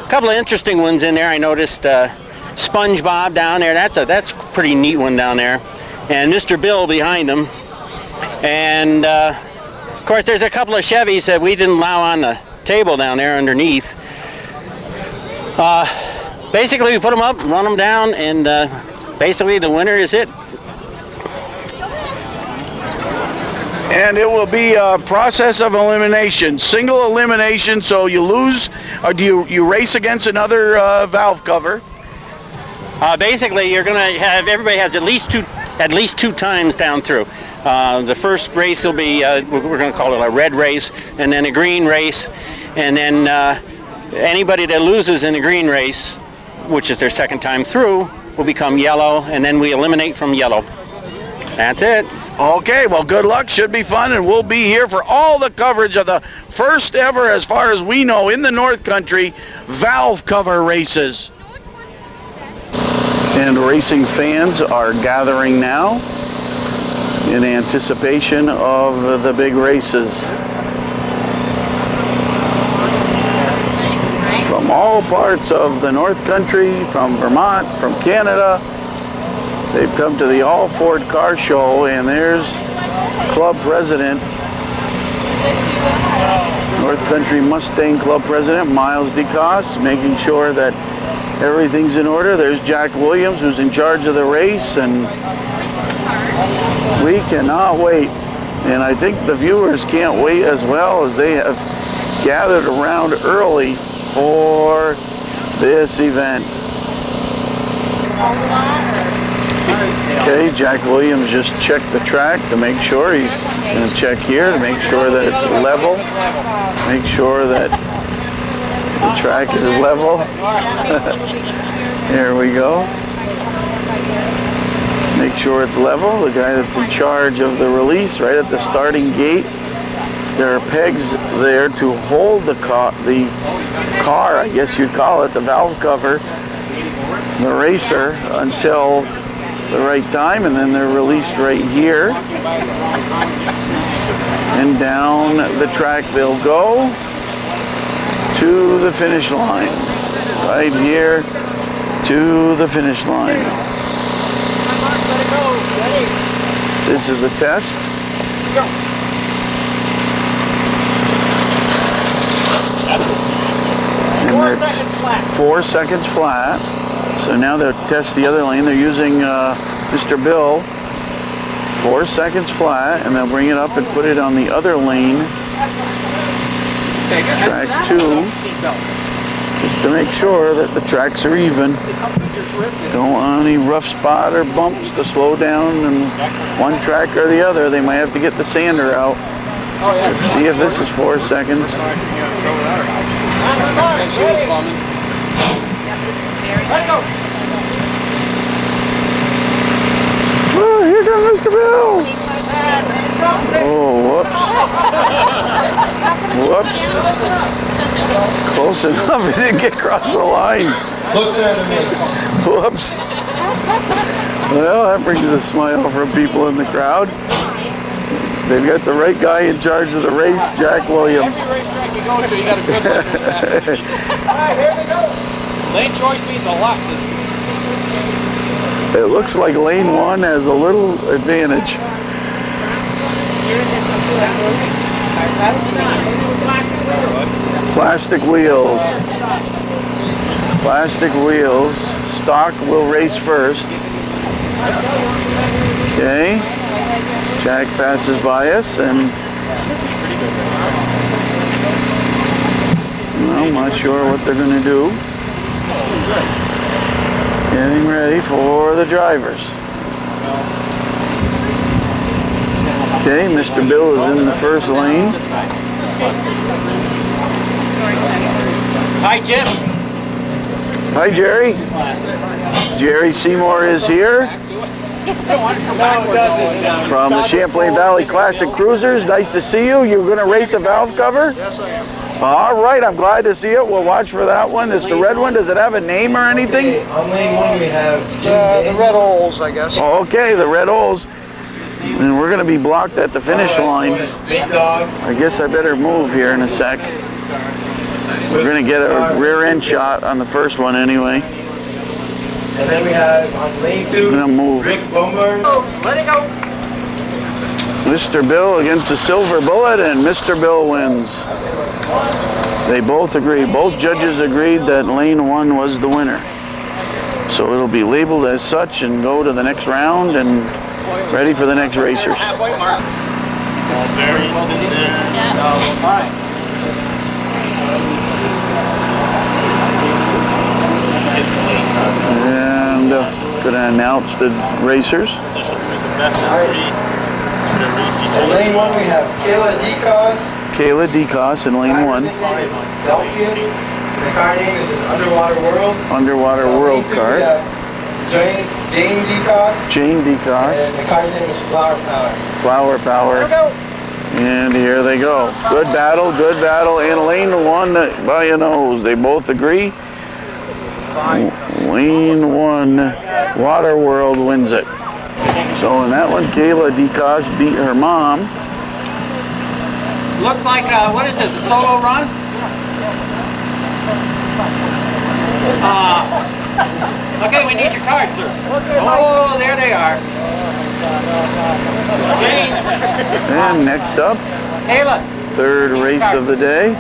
couple of interesting ones in there. I noticed SpongeBob down there. That's a pretty neat one down there, and Mr. Bill behind him. And of course, there's a couple of Chevys that we didn't allow on the table down there underneath. Basically, we put them up, run them down, and basically the winner is it. And it will be a process of elimination, single elimination. So you lose, or do you race against another valve cover? Basically, you're going to have everybody has at least two times down through. The first race will be we're going to call it a red race, and then a green race, and then anybody that loses in the green race, which is their second time through, will become yellow, and then we eliminate from yellow. That's it. Okay, well, good luck. Should be fun, and we'll be here for all the coverage of the first ever, as far as we know, in the North Country valve cover races. And racing fans are gathering now in anticipation of the big races. From all parts of the North Country, from Vermont, from Canada, they've come to the All Ford Car Show, and there's Club President, North Country Mustang Club President Miles DeCoste, making sure that everything's in order. There's Jack Williams, who's in charge of the race, and we cannot wait. And I think the viewers can't wait as well, as they have gathered around early for this event. Okay, Jack Williams just checked the track to make sure. He's going to check here to make sure that it's level. Make sure that the track is level. There we go. Make sure it's level. The guy that's in charge of the release right at the starting gate. There are pegs there to hold the car, I guess you'd call it, the valve cover, the racer, until the right time, and then they're released right here. And down the track they'll go to the finish line. Right here to the finish line. This is a test. And we're at 4 seconds flat. So now they'll test the other lane. They're using Mr. Bill. 4 seconds flat, and they'll bring it up and put it on the other lane. Track 2. Just to make sure that the tracks are even. Don't want any rough spot or bumps to slow down in one track or the other. They might have to get the sander out. Let's see if this is 4 seconds. Oh, here comes Mr. Bill. Oh, whoops. Whoops. Close enough. It didn't get across the line. Whoops. Well, that brings a smile from people in the crowd. They've got the right guy in charge of the race, Jack Williams. right, here we go. Lane choice means the left. It looks like lane 1 has a little advantage. Plastic wheels. Plastic wheels. Stock will race first. Okay. Jack passes by us and I'm not sure what they're going to do. Getting ready for the drivers. Okay, Mr. Bill is in the first lane. Hi, Jim. Hi, Jerry. Jerry Seymour is here from the Champlain Valley Classic Cruisers. Nice to see you. You're going to race a valve cover? Yes, I am. All right, I'm glad to see it. We'll watch for that one. It's the red one. Does it have a name or anything? Okay, on lane 1 we have the red holes, I guess. Okay, the red holes. And we're going to be blocked at the finish line. Big Dog. I guess I better move here in a sec. We're going to get a rear end shot on the first one anyway. And then we have on lane 2, I'm going to move. Rick Bombard. Let it go. Mr. Bill against the Silver Bullet, and Mr. Bill wins. They both agree. Both judges agreed that lane 1 was the winner. So it'll be labeled as such and go to the next round and ready for the next racers. And gonna announce the racers. In lane 1 we have Kayla Decos. Kayla Decos in lane 1. The car name is an Underwater World. Underwater World car. Jane Decos. Jane Decos. And the car's name is Flower Power. Flower Power. And here they go. Good battle in lane 1 by a nose. They both agree. Lane 1, Water World wins it. So in that one, Kayla Decos beat her mom. Looks like, what is this, a solo run? Okay, we need your cards, sir. Oh, there they are. Jane. And next up, Kayla. third race of the day.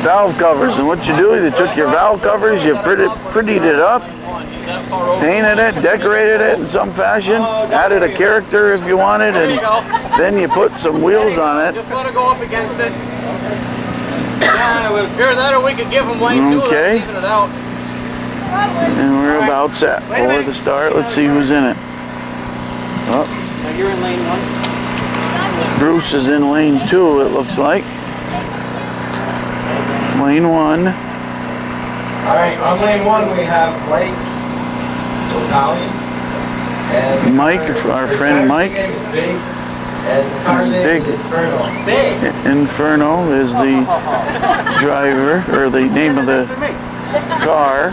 Valve covers, and what you do is you took your valve covers, you prettied it up, painted it, decorated it in some fashion, added a character if you wanted, and then you put some wheels on it. Just let her go up against it. Yeah, either that or we could give them lane 2 Okay. and leaving it out. And we're about set for the start. Let's see who's in it. Oh, Now you're in lane 1. Bruce is in lane 2, it looks like. Lane 1. Alright, on lane 1 we have Mike Topalian. And Mike, our friend Mike. His name is Big. And the car's name is Inferno. Inferno is the driver, or the name of the car.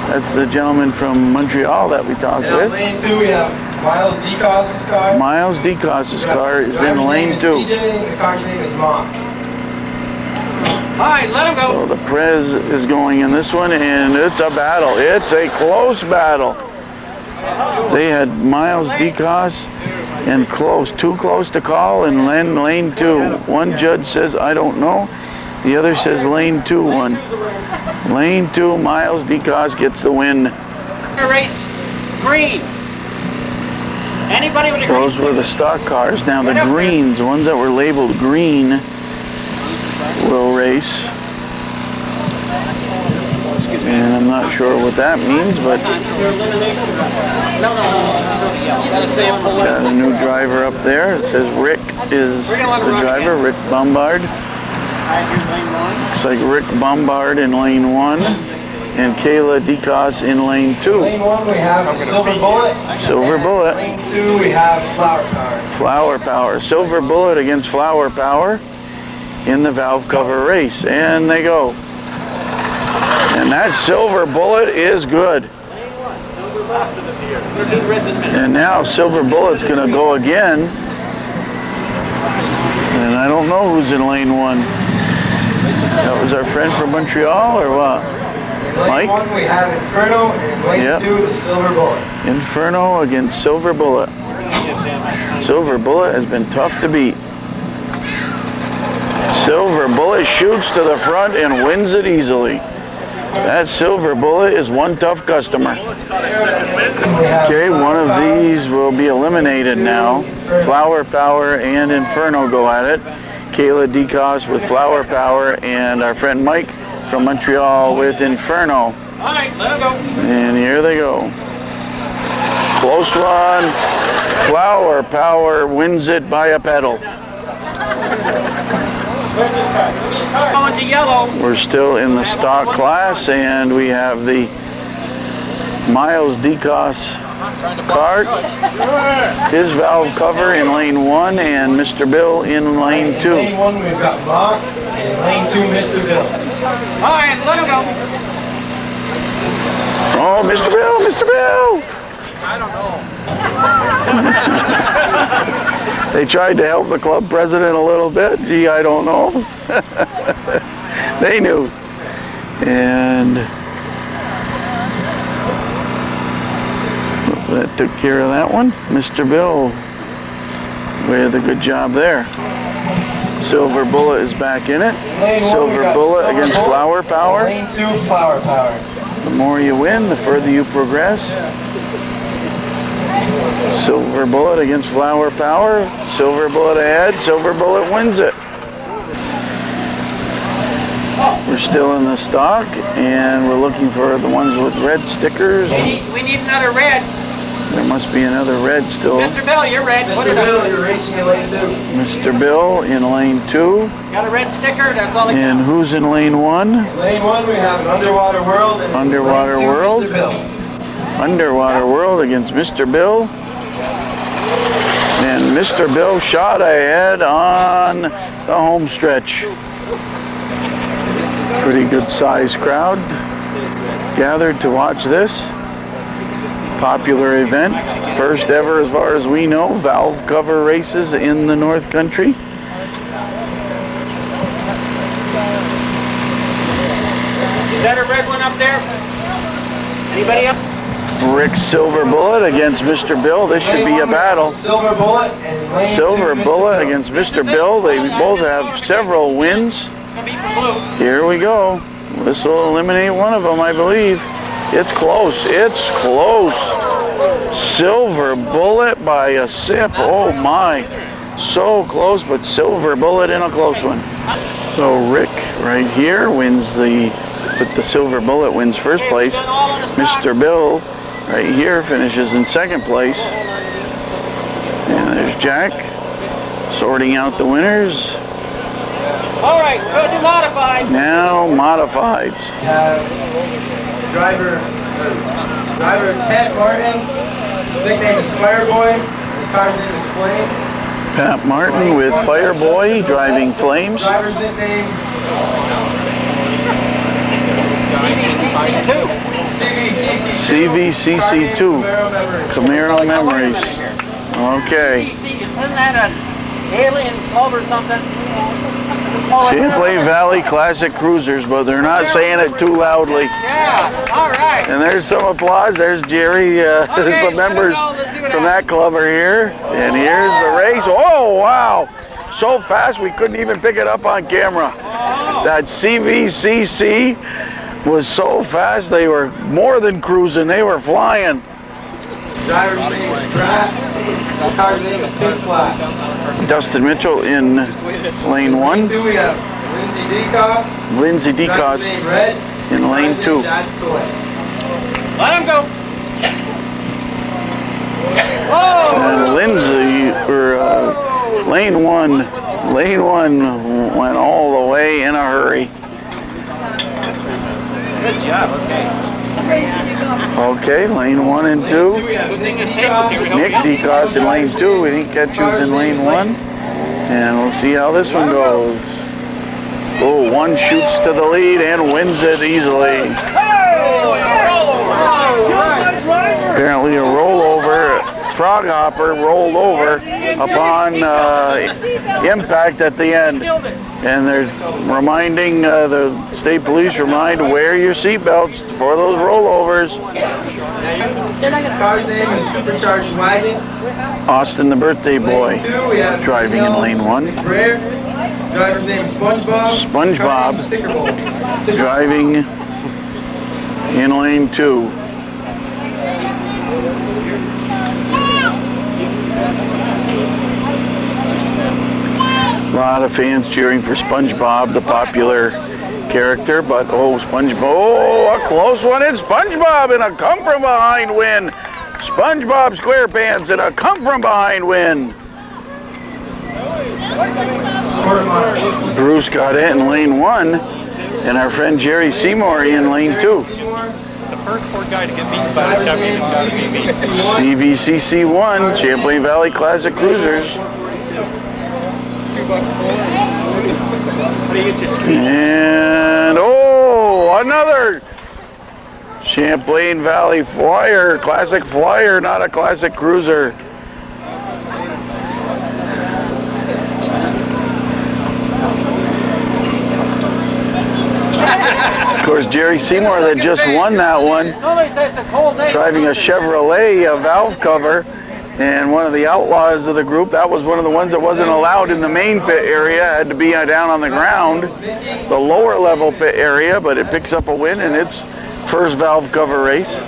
That's the gentleman from Montreal that we talked And on with. lane 2 we have Miles Decos' car. Miles Decos' car is in Driver's lane name is 2. CJ, and the car's name is Mock. Alright, let him go. So the Prez is going in this one, and it's a battle. It's a close battle. They had Miles Decos and close, too close to call, and lane 2. One judge says, I don't know. The other says lane 2 won. Lane 2, Miles Decos gets the win. Race green. Anybody with a green? Those were the stock cars. Now the greens, ones that were labeled green, will race. And I'm not sure what that means, but got a new driver up there. It says Rick is the driver, Rick Bombard. Looks like Rick Bombard in lane 1 and Kayla Decos in lane 2. Lane 1 we have Silver Bullet. Silver Bullet. Lane 2 we have Flower Power. Flower Power. Silver Bullet against Flower Power in the valve cover race. And they go. And that Silver Bullet is good. And now Silver Bullet's going to go again. And I don't know who's in lane 1. That was our friend from Montreal, or what? Mike? Lane 1 we have Inferno, and in lane 2 the Silver Bullet. Inferno against Silver Bullet. Silver Bullet has been tough to beat. Silver Bullet shoots to the front and wins it easily. That Silver Bullet is one tough customer. Okay, one of these will be eliminated now. Flower Power and Inferno go at it. Kayla DeCoste with Flower Power and our friend Mike from Montreal with Inferno. And here they go. Close one. Flower Power wins it by a pedal. We're still in the stock class, and we have the Miles DeCoste cart, his valve cover in lane 1, and Mr. Bill in lane 2. In lane 1 we've got Mock, and in lane 2 Mr. Bill. Alright, let him go. Oh, Mr. Bill, Mr. Bill! I don't know. They tried to help the club president a little bit. Gee, I don't know. They knew. And that took care of that one. Mr. Bill with a good job there. Silver Bullet is back in it. Silver Bullet against Flower Power. Lane 2 Flower Power. The more you win, the further you progress. Silver Bullet against Flower Power. Silver Bullet ahead. Silver Bullet wins it. We're still in the stock, and we're looking for the ones with red stickers. We need another red. There must be another red still. Mr. Bill, you're red. Mr. Bill, you're racing in lane 2. Mr. Bill in lane 2. Got a red sticker, that's all I got. And who's in lane 1? In lane 1 we have an Underwater World, and Underwater in lane 2 World. Mr. Bill. Underwater World against Mr. Bill. And Mr. Bill shot ahead on the home stretch. Pretty good sized crowd gathered to watch this popular event. First ever, as far as we know, valve cover races in the North Country. Is that a red one up there? Anybody else? Rick Silver Bullet against Mr. Bill. This should be a battle. Silver Bullet, and in lane 2 Silver Mr. Bullet Bill. against Mr. Bill. They both have several wins. Here we go. This will eliminate one of them, I believe. It's close. It's close. Silver Bullet by a sip. Oh my. So close, but Silver Bullet in a close one. So Rick right here wins but the Silver Bullet wins first place. Mr. Bill right here finishes in second place. And there's Jack sorting out the winners. All right, go to modified. Now modifieds. Driver is Pat Martin. His nickname is Fireboy. His car's name is Flames. Pat Martin with Fireboy driving Flames. Driver's nickname CVCC2. Camaro Memories. Okay. Isn't that an alien club or something? Champlain Valley Classic Cruisers, but they're not saying it too loudly. Yeah, all right. And there's some applause. There's Jerry. Some members from that club are here. And here's the race. Oh, wow. So fast we couldn't even pick it up on camera. That CVCC was so fast they were more than cruising. They were flying. Driver's name is Pratt. The car's name is Pink Flash. Dustin Mitchell in lane 1. Lane 2 we have Lindsay DeCoste. Lindsay Driver's DeCoste name Red. in lane 2. Let him go. And Lindsay, lane 1 went all the way in a hurry. Good job, okay. Okay, lane 1 and 2. Nick DeCoste in lane 2. We didn't catch who's in lane 1. And we'll see how this one goes. Oh, one shoots to the lead and wins it easily. Apparently a rollover, frog hopper rolled over upon impact at the end. And they're reminding, the state police remind, wear your seatbelts for those rollovers. Car's name is Supercharged Wagon. Austin, the birthday boy, driving in lane 1. Rare. Driver's name is SpongeBob. SpongeBob Sticker Bowl. driving in lane 2. A lot of fans cheering for SpongeBob, the popular character, but SpongeBob, a close one. It's SpongeBob in a come-from-behind win. SpongeBob SquarePants in a come-from-behind win. Bruce got it in lane 1, and our friend Jerry Seymour in lane 2. The first poor guy to get beaten by a Chevy has got to be me. CVCC 1, Champlain Valley Classic Cruisers. And another Champlain Valley Flyer, classic Flyer, not a classic cruiser. Of course, Jerry Seymour that just won that one, driving a Chevrolet, a valve cover. And one of the outlaws of the group, that was one of the ones that wasn't allowed in the main pit area, had to be down on the ground, the lower level pit area, but it picks up a win in its first valve cover race.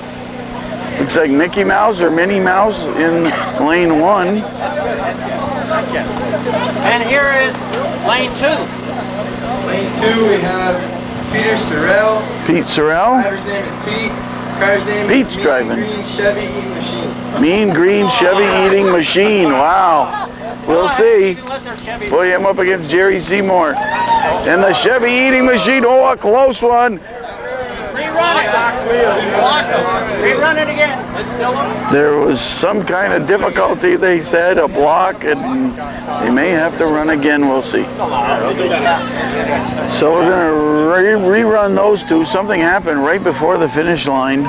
Looks like Mickey Mouse or Minnie Mouse in lane 1. And here is lane 2. Lane 2, we have Peter Sorrell. Pete Sorrell. Driver's name is Pete. Car's name Pete's is driving. Green Chevy Eating Machine. Mean Green Chevy Eating Machine. Wow. We'll see. Put him up against Jerry Seymour. And the Chevy Eating Machine. A close one. Rerun it. Rerun it again. It's still on. There was some kind of difficulty, they said, a block, and they may have to run again. We'll see. So we're going to rerun those two. Something happened right before the finish line.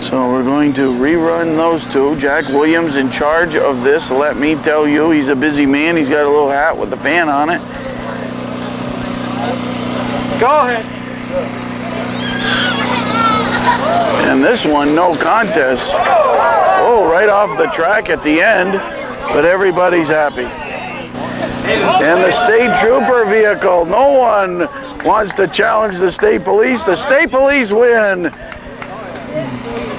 So we're going to rerun those two. Jack Williams in charge of this. Let me tell you, he's a busy man. He's got a little hat with the fan on it. Go ahead. And this one, no contest. Oh, right off the track at the end, but everybody's happy. And the state trooper vehicle, no one wants to challenge the state police. The state police win.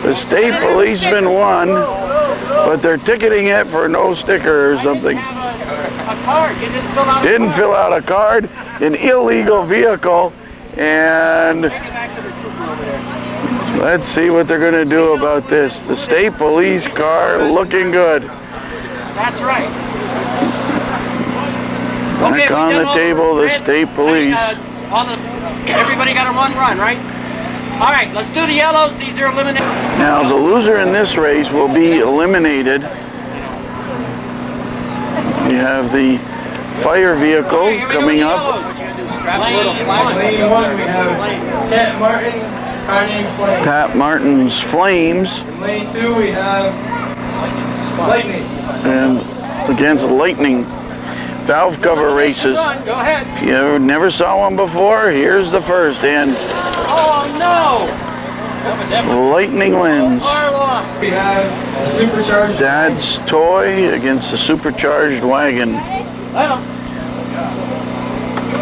The state policeman won, but they're ticketing it for no sticker or something. Didn't fill out a card, an illegal vehicle, and let's see what they're going to do about this. The state police car looking good. That's right. Back on the table, the state police. Everybody got a run, right? All right, let's do the yellows. These are eliminated. Now, the loser in this race will be eliminated. We have the fire vehicle coming up. Lane 1, we have Pat Martin. Car name Flames. Pat Martin's Flames. In lane 2, we have Lightning. And against Lightning. Valve cover races. If you never saw one before, here's the first. And Oh no! Lightning wins. We have the Supercharged. Dad's Toy against the Supercharged Wagon.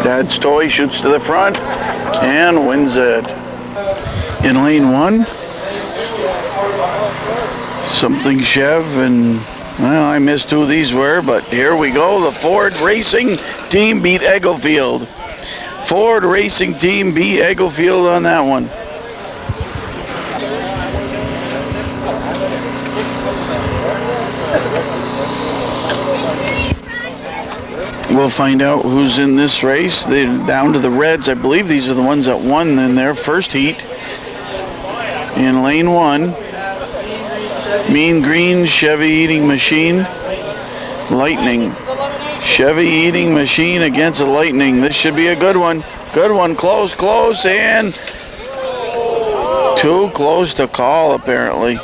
Dad's Toy shoots to the front and wins it. In lane 1, something Chev, and well, I missed who these were, but here we go. The Ford Racing Team beat Egglefield. Ford Racing Team beat Egglefield on that one. We'll find out who's in this race. They're down to the Reds. I believe these are the ones that won in their first heat. In lane 1, Mean Green Chevy Eating Machine, Lightning. Chevy Eating Machine against a Lightning. This should be a good one. Good one. Close, close, and too close to call, apparently.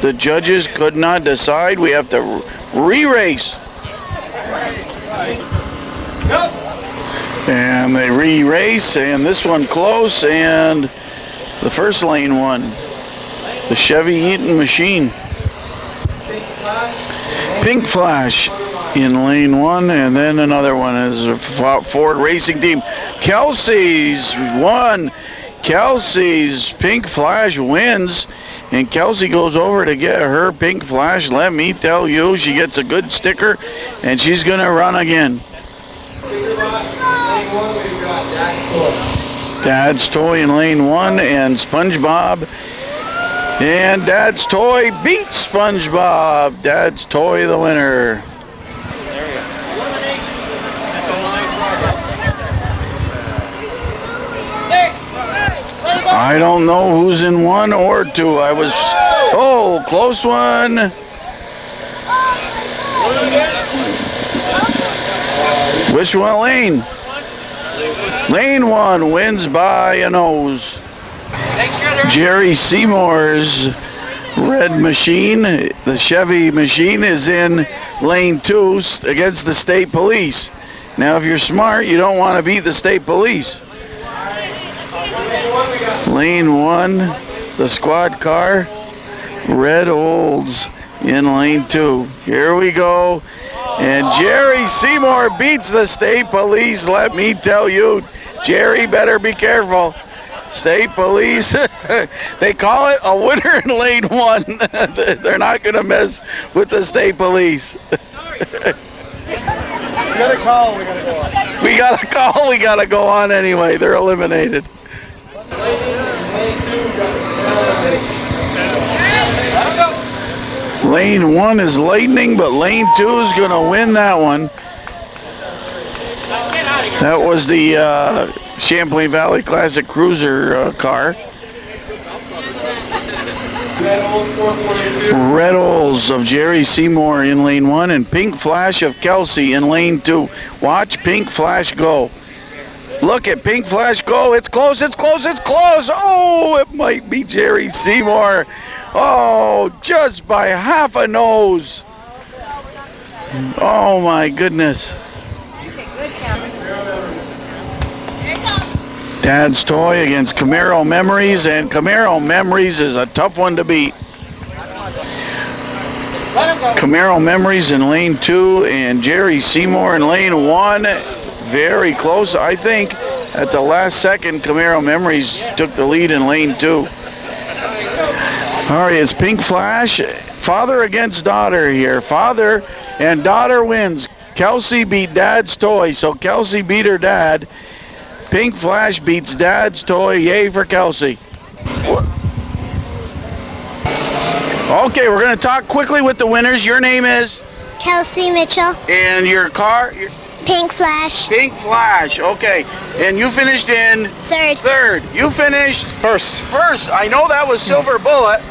The judges could not decide. We have to re-race. And they re-race, and this one close, and the first lane won. The Chevy Eaton machine. Pink Flash in lane 1, and then another one is a Ford Racing Team. Kelsey's won. Kelsey's Pink Flash wins, and Kelsey goes over to get her Pink Flash. Let me tell you, she gets a good sticker, and she's going to run again. Dad's Toy in lane 1, and SpongeBob. And Dad's Toy beats SpongeBob. Dad's Toy the winner. I don't know who's in 1 or 2. Oh, close one. Which one lane? Lane 1 wins by a nose. Jerry Seymour's red machine, the Chevy machine, is in lane 2 against the state police. Now, if you're smart, you don't want to beat the state police. Lane 1, the squad car, Red Olds in lane 2. Here we go. And Jerry Seymour beats the state police. Let me tell you, Jerry better be careful. State police, they call it a winner in lane 1. They're not going to mess with the state police. We got a call, we got to go on. We got a call, we got to go on anyway. They're eliminated. Lane 1 is Lightning, but lane 2 is going to win that one. That was the Champlain Valley Classic Cruiser car. Red Olds of Jerry Seymour in lane 1, and Pink Flash of Kelsey in lane 2. Watch Pink Flash go. Look at Pink Flash go. It's close, it's close, it's close. Oh, it might be Jerry Seymour. Oh, just by half a nose. Oh, my goodness. Dad's Toy against Camaro Memories, and Camaro Memories is a tough one to beat. Camaro Memories in lane 2, and Jerry Seymour in lane 1. Very close. I think at the last second, Camaro Memories took the lead in lane 2. All right, it's Pink Flash. Father against daughter here. Father and daughter wins. Kelsey beat Dad's Toy, so Kelsey beat her dad. Pink Flash beats Dad's Toy. Yay for Kelsey. Okay, we're going to talk quickly with the winners. Your name is? Kelsey Mitchell. And your car? Pink Flash. Pink Flash, okay. And you finished in? Third. Third. You finished? First. First. I know that was Silver Bullet.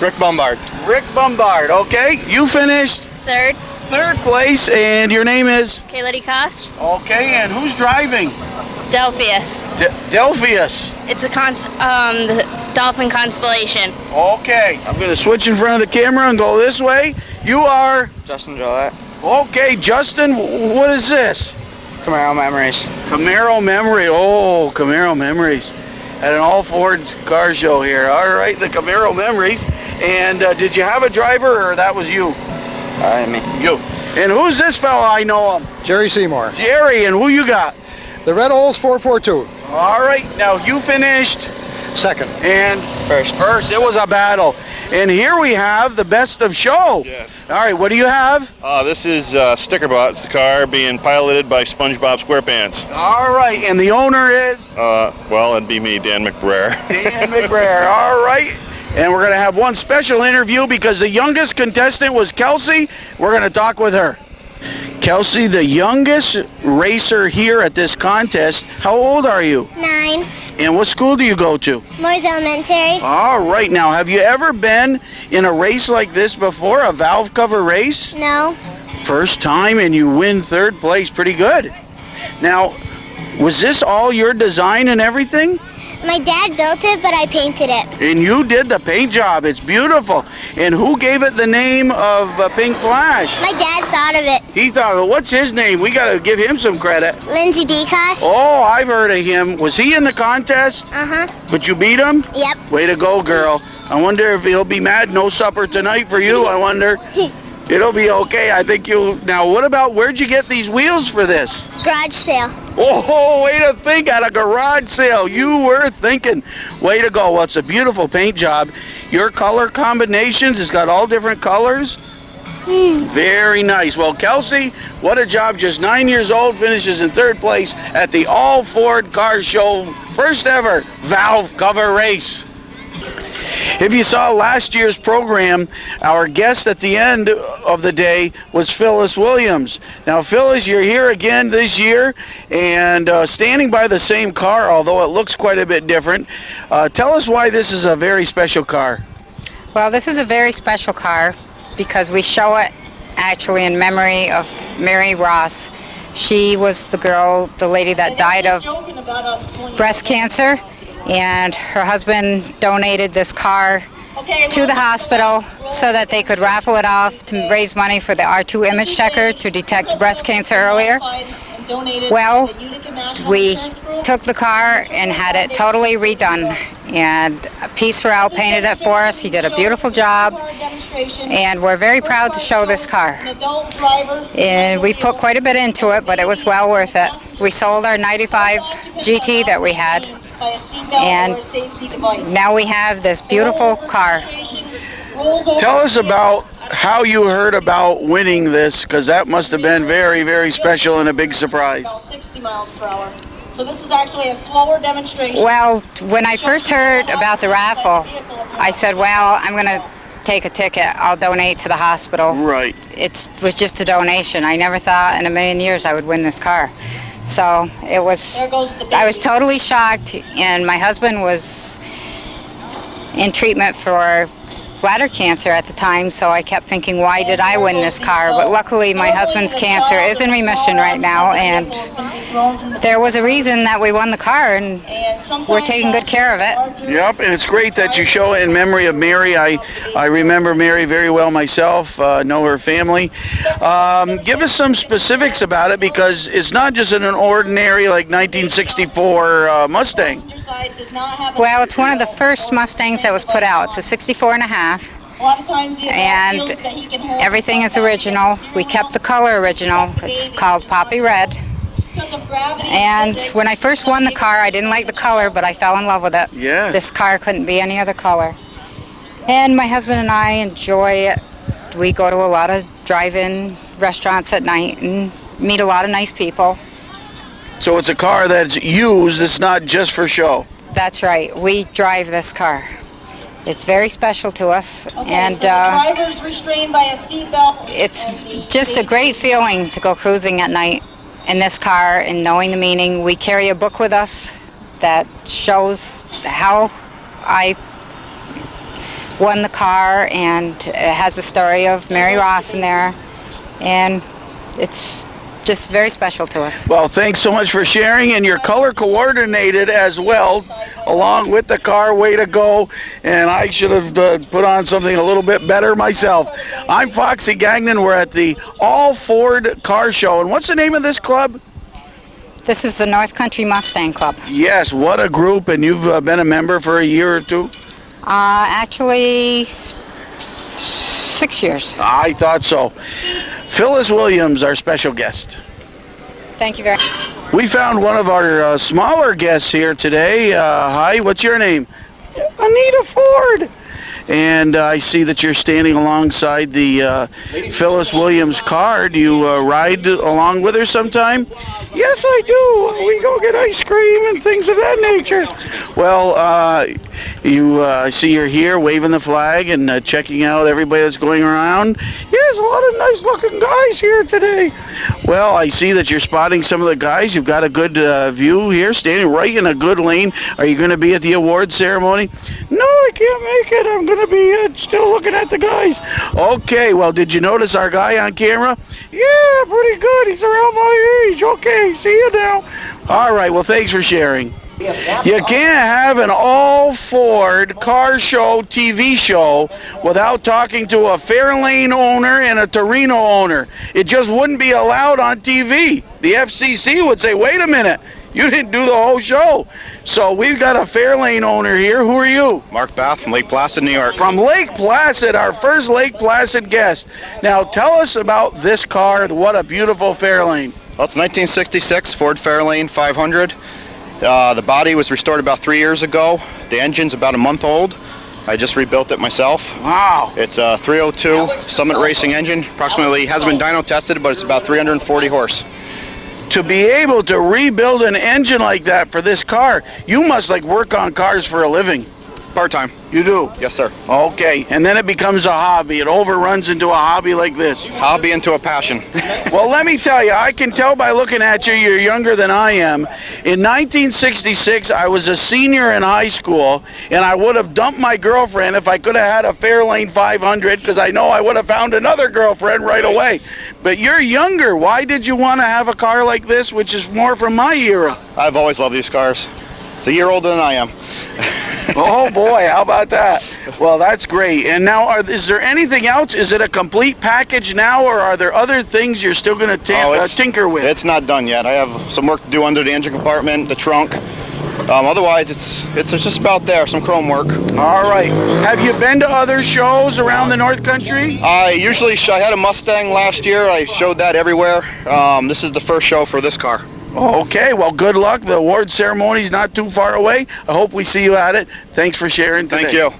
Rick Bombard. Rick Bombard, okay. You finished? Third. Third place, and your name is? Kaylette Cost. Okay, and who's driving? Delphius. Delphius. It's a the dolphin constellation. Okay, I'm going to switch in front of the camera and go this way. You are? Justin Gillette. Okay, Justin, what is this? Camaro Memories. Camaro Memory. Oh, Camaro Memories. At an all-Ford car show here. All right, the Camaro Memories. And did you have a driver, or that was you? Me. You. And who's this fella? I know him. Jerry Seymour. Jerry, and who you got? The Red Olds 442. All right, now you finished? Second. And? First. First. It was a battle. And here we have the best of show. Yes. All right, what do you have? This is Stickerbots, the car being piloted by SpongeBob SquarePants. All right, and the owner is? Well, it'd be me, Dan McBrayer. Dan McBrayer, all right. And we're going to have one special interview because the youngest contestant was Kelsey. We're going to talk with her. Kelsey, the youngest racer here at this contest. How old are you? 9. And what school do you go to? Moore's Elementary. All right. Now, have you ever been in a race like this before, a valve cover race? No. First time, and you win third place. Pretty good. Now, was this all your design and everything? My dad built it, but I painted it. And you did the paint job. It's beautiful. And who gave it the name of Pink Flash? My dad thought of it. He thought of it. What's his name? We got to give him some credit. Lindsay Decost. Oh, I've heard of him. Was he in the contest? Uh-huh. But you beat him? Yep. Way to go, girl. I wonder if he'll be mad. No supper tonight for you, I wonder. It'll be okay. I think you'll... Now, what about... Where'd you get these wheels for this? Garage sale. Oh, way to think, at a garage sale. You were thinking. Way to go. Well, it's a beautiful paint job. Your color combinations, it's got all different colors. Very nice. Well, Kelsey, what a job. Just 9 years old, finishes in 3rd place at the All Ford Car Show, first ever valve cover race. If you saw last year's program, our guest at the end of the day was Phyllis Williams. Now, Phyllis, you're here again this year and standing by the same car, although it looks quite a bit different. Tell us why this is a very special car. Well, this is a very special car because we show it actually in memory of Mary Ross. She was the lady that died of breast cancer. And her husband donated this car to the hospital so that they could raffle it off to raise money for the R2 image checker to detect breast cancer earlier. Well, we took the car and had it totally redone, and Peace Farrell painted it for us. He did a beautiful job, and we're very proud to show this car. And we put quite a bit into it, but it was well worth it. We sold our 95 GT that we had, and now we have this beautiful car. Tell us about how you heard about winning this, because that must have been very, very special and a big surprise. 60 miles per hour. So this is actually a slower demonstration. Well, when I first heard about the raffle, I said, well, I'm going to take a ticket. I'll donate to the hospital. Right. It was just a donation. I never thought in a million years I would win this car. So it was, I was totally shocked, and my husband was in treatment for bladder cancer at the time, so I kept thinking, why did I win this car? But luckily my husband's cancer is in remission right now, and there was a reason that we won the car, and we're taking good care of it. Yep, and it's great that you show it in memory of Mary. I remember Mary very well myself, know her family. Give us some specifics about it, because it's not just an ordinary like 1964 Mustang. Well, it's one of the first Mustangs that was put out. It's a 64 and a half. And everything is original. We kept the color original. It's called Poppy Red. And when I first won the car, I didn't like the color, but I fell in love with it. Yes. This car couldn't be any other color. And my husband and I enjoy it. We go to a lot of drive-in restaurants at night and meet a lot of nice people. So it's a car that's used, it's not just for show. That's right. We drive this car. It's very special to us. Okay, and so the driver's restrained by a seatbelt. It's just a great feeling to go cruising at night in this car and knowing the meaning. We carry a book with us that shows how I won the car, and it has a story of Mary Ross in there, and it's just very special to us. Well, thanks so much for sharing, and you're color coordinated as well along with the car. Way to go. And I should have put on something a little bit better myself. I'm Foxy Gagnon. We're at the All Ford Car Show. And what's the name of this club? This is the North Country Mustang Club. Yes, what a group. And you've been a member for a year or two? Actually 6 years. I thought so. Phyllis Williams, our special guest. Thank you very much. We found one of our smaller guests here today. Hi, what's your name? Anita Ford. And I see that you're standing alongside the Phyllis Williams car. Do you ride along with her sometime? Yes, I do. We go get ice cream and things of that nature. Well, I see you're here waving the flag and checking out everybody that's going around. Yes, a lot of nice looking guys here today. Well, I see that you're spotting some of the guys. You've got a good view here, standing right in a good lane. Are you going to be at the award ceremony? No, I can't make it. I'm going to be still looking at the guys. Okay, well, did you notice our guy on camera? Yeah, pretty good. He's around my age. Okay, see you now. All right, well, thanks for sharing. You can't have an all-Ford car show TV show without talking to a Fairlane owner and a Torino owner. It just wouldn't be allowed on TV. The FCC would say, wait a minute, you didn't do the whole show. So we've got a Fairlane owner here. Who are you? Mark Bath from Lake Placid, New York. From Lake Placid, our first Lake Placid guest. Now tell us about this car. What a beautiful Fairlane. Well, it's 1966 Ford Fairlane 500. The body was restored about 3 years ago. The engine's about a month old. I just rebuilt it myself. Wow. It's a 302 Summit Racing engine. Approximately, hasn't been dyno tested, but it's about 340 horse. To be able to rebuild an engine like that for this car, you must work on cars for a living. Part-time. You do? Yes, sir. Okay, and then it becomes a hobby. It overruns into a hobby like this. Hobby into a passion. Well, let me tell you, I can tell by looking at you, you're younger than I am. In 1966, I was a senior in high school, and I would have dumped my girlfriend if I could have had a Fairlane 500, because I know I would have found another girlfriend right away. But you're younger. Why did you want to have a car like this, which is more from my era? I've always loved these cars. It's a year older than I am. Oh boy, how about that? Well, that's great. And now, is there anything else? Is it a complete package now, or are there other things you're still going to tinker with? It's not done yet. I have some work to do under the engine compartment, the trunk. Otherwise, it's just about there, some chrome work. All right. Have you been to other shows around the North Country? I had a Mustang last year. I showed that everywhere. This is the first show for this car. Okay, well, good luck. The award ceremony's not too far away. I hope we see you at it. Thanks for sharing today. Thank you.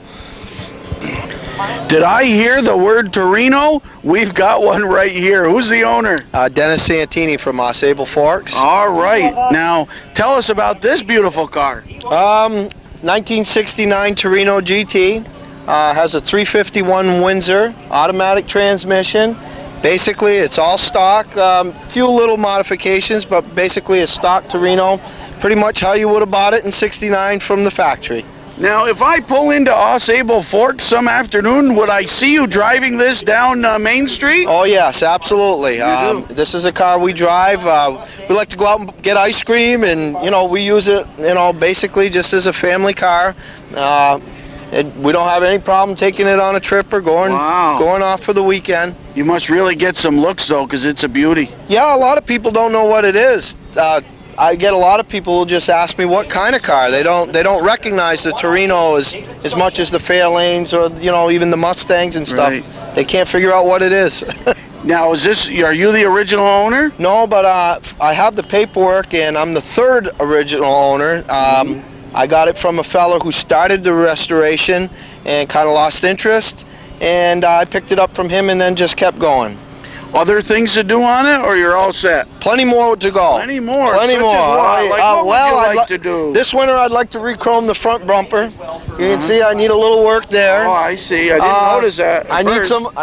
Did I hear the word Torino? We've got one right here. Who's the owner? Dennis Santini from Sable Forks. All right. Now, tell us about this beautiful car. 1969 Torino GT. Has a 351 Windsor automatic transmission. Basically, it's all stock. Few little modifications, but basically a stock Torino. Pretty much how you would have bought it in '69 from the factory. Now, if I pull into Sable Forks some afternoon, would I see you driving this down Main Street? Oh yes, absolutely. This is a car we drive. We like to go out and get ice cream, and we use it, basically just as a family car. We don't have any problem taking it on a trip or going off for the weekend. You must really get some looks though, because it's a beauty. Yeah, a lot of people don't know what it is. I get a lot of people who just ask me what kind of car. They don't recognize the Torino as much as the Fairlanes or even the Mustangs and stuff. Right. They can't figure out what it is. Now, are you the original owner? No, but I have the paperwork, and I'm the third original owner. I got it from a fellow who started the restoration and kind of lost interest, and I picked it up from him and then just kept going. Other things to do on it, or you're all set? Plenty more to go. Plenty more. Plenty such more. As what? What would you like to do? This winter, I'd like to re-chrome the front bumper. You can see I need a little work there. Oh, I see. I didn't notice that. I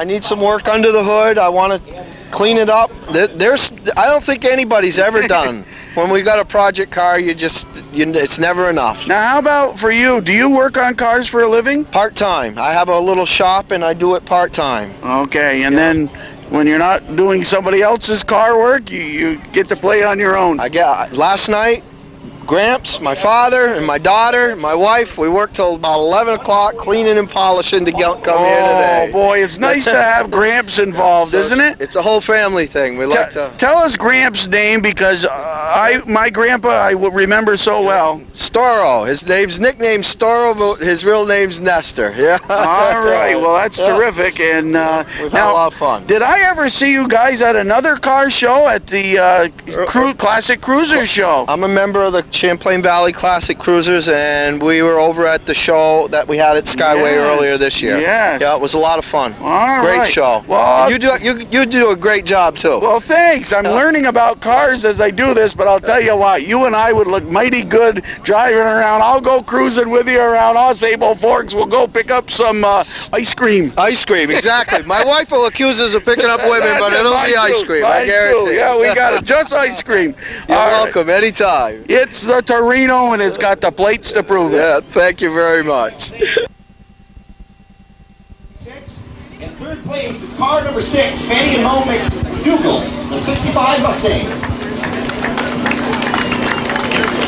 need some work under the hood. I want to clean it up. I don't think anybody's ever done. When we got a project car, it's never enough. Now, how about for you? Do you work on cars for a living? Part-time. I have a little shop, and I do it part-time. Okay, and then when you're not doing somebody else's car work, you get to play on your own. Last night, Gramps, my father, and my daughter, my wife, we worked till about 11 o'clock cleaning and polishing to come here today. Oh boy, it's nice to have Gramps involved, isn't it? It's a whole family thing. We like to... Tell us Gramps' name, because my grandpa I remember so well. Storrow. His nickname's Storrow, but his real name's Nestor. Yeah. All right, well that's terrific. And we've had a lot of fun. Did I ever see you guys at another car show at the Classic Cruiser show? I'm a member of the Champlain Valley Classic Cruisers, and we were over at the show that we had at Skyway earlier this year. Yes. Yeah, it was a lot of fun. All great right. show. Well, you do a great job too. Well, thanks. I'm learning about cars as I do this, but I'll tell you what, you and I would look mighty good driving around. I'll go cruising with you around Sable Forks. We'll go pick up some ice cream. Ice cream, exactly. My wife will accuse us of picking up women, but it'll be ice cream, I guarantee. Yeah, we got it. Just ice cream. You're welcome, anytime. It's the Torino, and it's got the plates to prove it. Yeah, thank you very much. In third place is car number 6, Fanny and Mo McDougall, the 65 Mustang.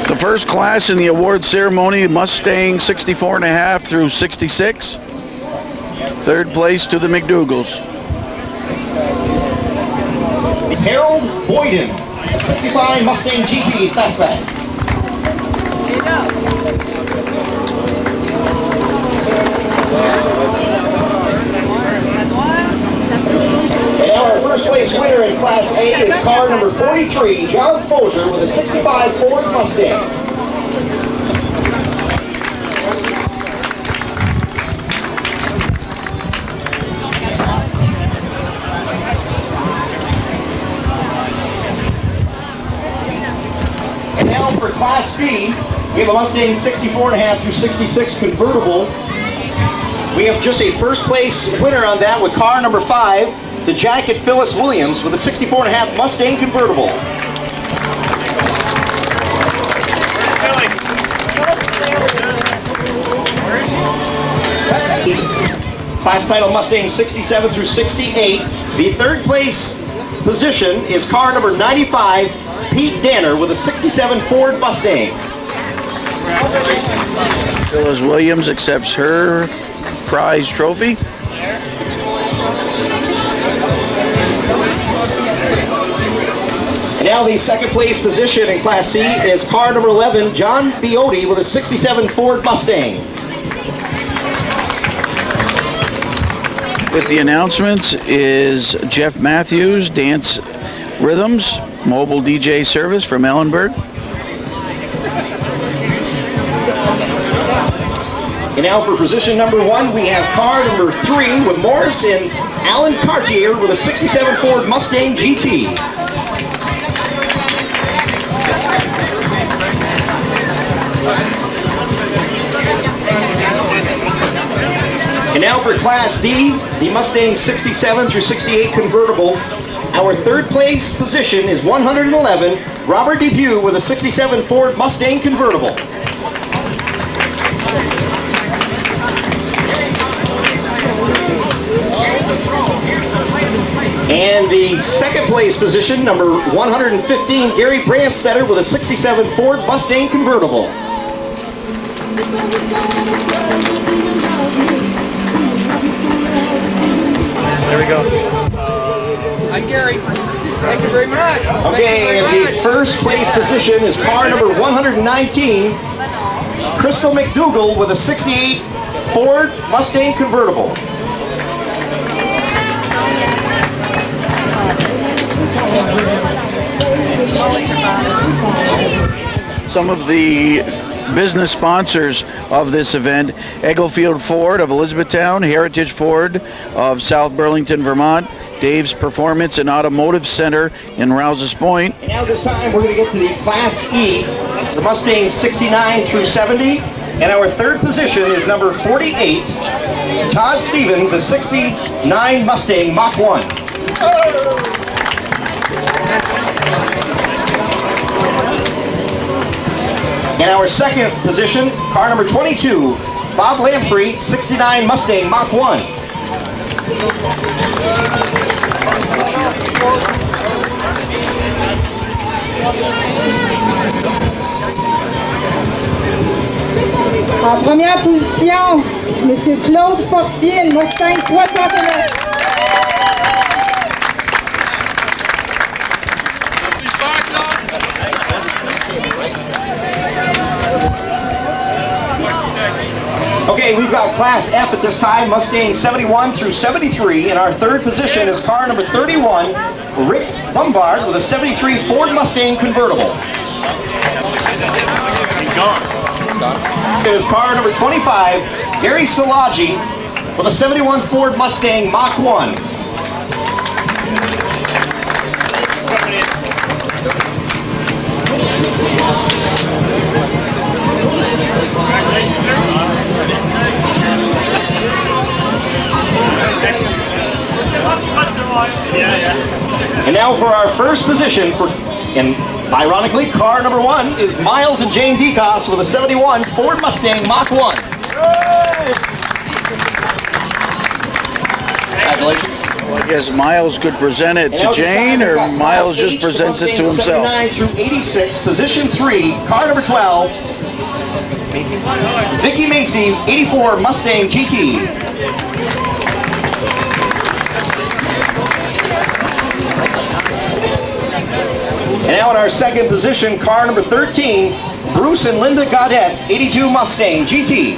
The The first class in the award ceremony, Mustang 64.5 through 66. Third place to the McDougals. Harold Boyden, a 65 Mustang GT Fastback. And now our first place winner in Class A is car number 43, John Folger with a 65 Ford Mustang. And now for Class B, we have a Mustang 64.5 through 66 convertible. We have just a first place winner on that with car number 5, the Jacket Phyllis Williams with a 64.5 Mustang convertible. Class title Mustang 67 through 68. The third place position is car number 95, Pete Danner with a 67 Ford Mustang. Phyllis Williams accepts her prize trophy. And now the second place position in Class C is car number 11, John Biotti with a 67 Ford Mustang. With the announcements is Jeff Matthews, Dance Rhythms, mobile DJ service from Ellenberg. And now for position number 1, we have car number 3 with Morris and Alan Cartier with a 67 Ford Mustang GT. And now for Class D, the Mustang 67 through 68 convertible. Our third place position is 111, Robert Depew with a 67 Ford Mustang convertible. And the second place position, number 115, Gary Brandstetter with a 67 Ford Mustang convertible. There we go. Hi, Gary. Thank you very much. Okay, and the first place position is car number 119, Crystal McDougall with a 68 Ford Mustang convertible. Some of the business sponsors of this event: Egglefield Ford of Elizabethtown, Heritage Ford of South Burlington, Vermont, Dave's Performance and Automotive Center in Rouse's Point. And now this time we're going to get to the Class E, the Mustang 69 through 70. And our third position is number 48, Todd Stevens, a 69 Mustang Mach 1. In our second position, car number 22, Bob Lamprey, 69 Mustang Mach 1. En première position, M. Claude Fortier, Mustang 69. Okay, we've got Class F at this time, Mustang 71 through 73. In our third position is car number 31, Rick Lombard with a 73 Ford Mustang convertible. It is car number 25, Gary Szilagyi with a 71 Ford Mustang Mach 1. And now for our first position, and ironically, car number 1 is Miles and Jane DeCoste with a 71 Ford Mustang Mach 1. Congratulations. I guess Miles could present it to Jane, or Miles just presents it to himself. 79 through 86, position 3, car number 12. Vicky Macy, 84 Mustang GT. And now in our second position, car number 13, Bruce and Linda Gaudette, 82 Mustang GT.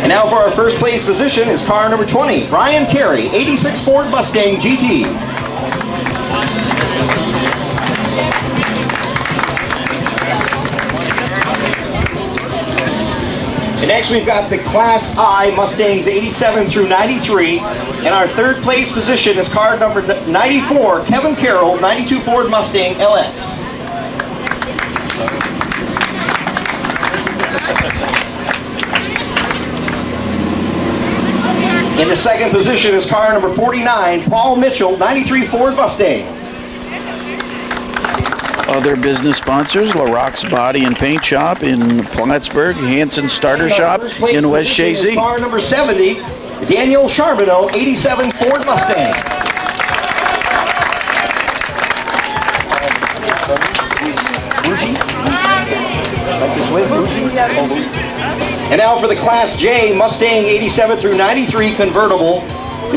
And now for our first place position is car number 20, Brian Carey, 86 Ford Mustang GT. And next we've got the Class I Mustangs 87 through 93. And our third place position is car number 94, Kevin Carroll, 92 Ford Mustang LX. In the second position is car number 49, Paul Mitchell, 93 Ford Mustang. Other business sponsors: LaRock's Body and Paint Shop in Plattsburgh, Hanson Starter Shop in West Shazy. Car number 70, Daniel Charbonneau, 87 Ford Mustang. And now for the Class J Mustang 87 through 93 convertible.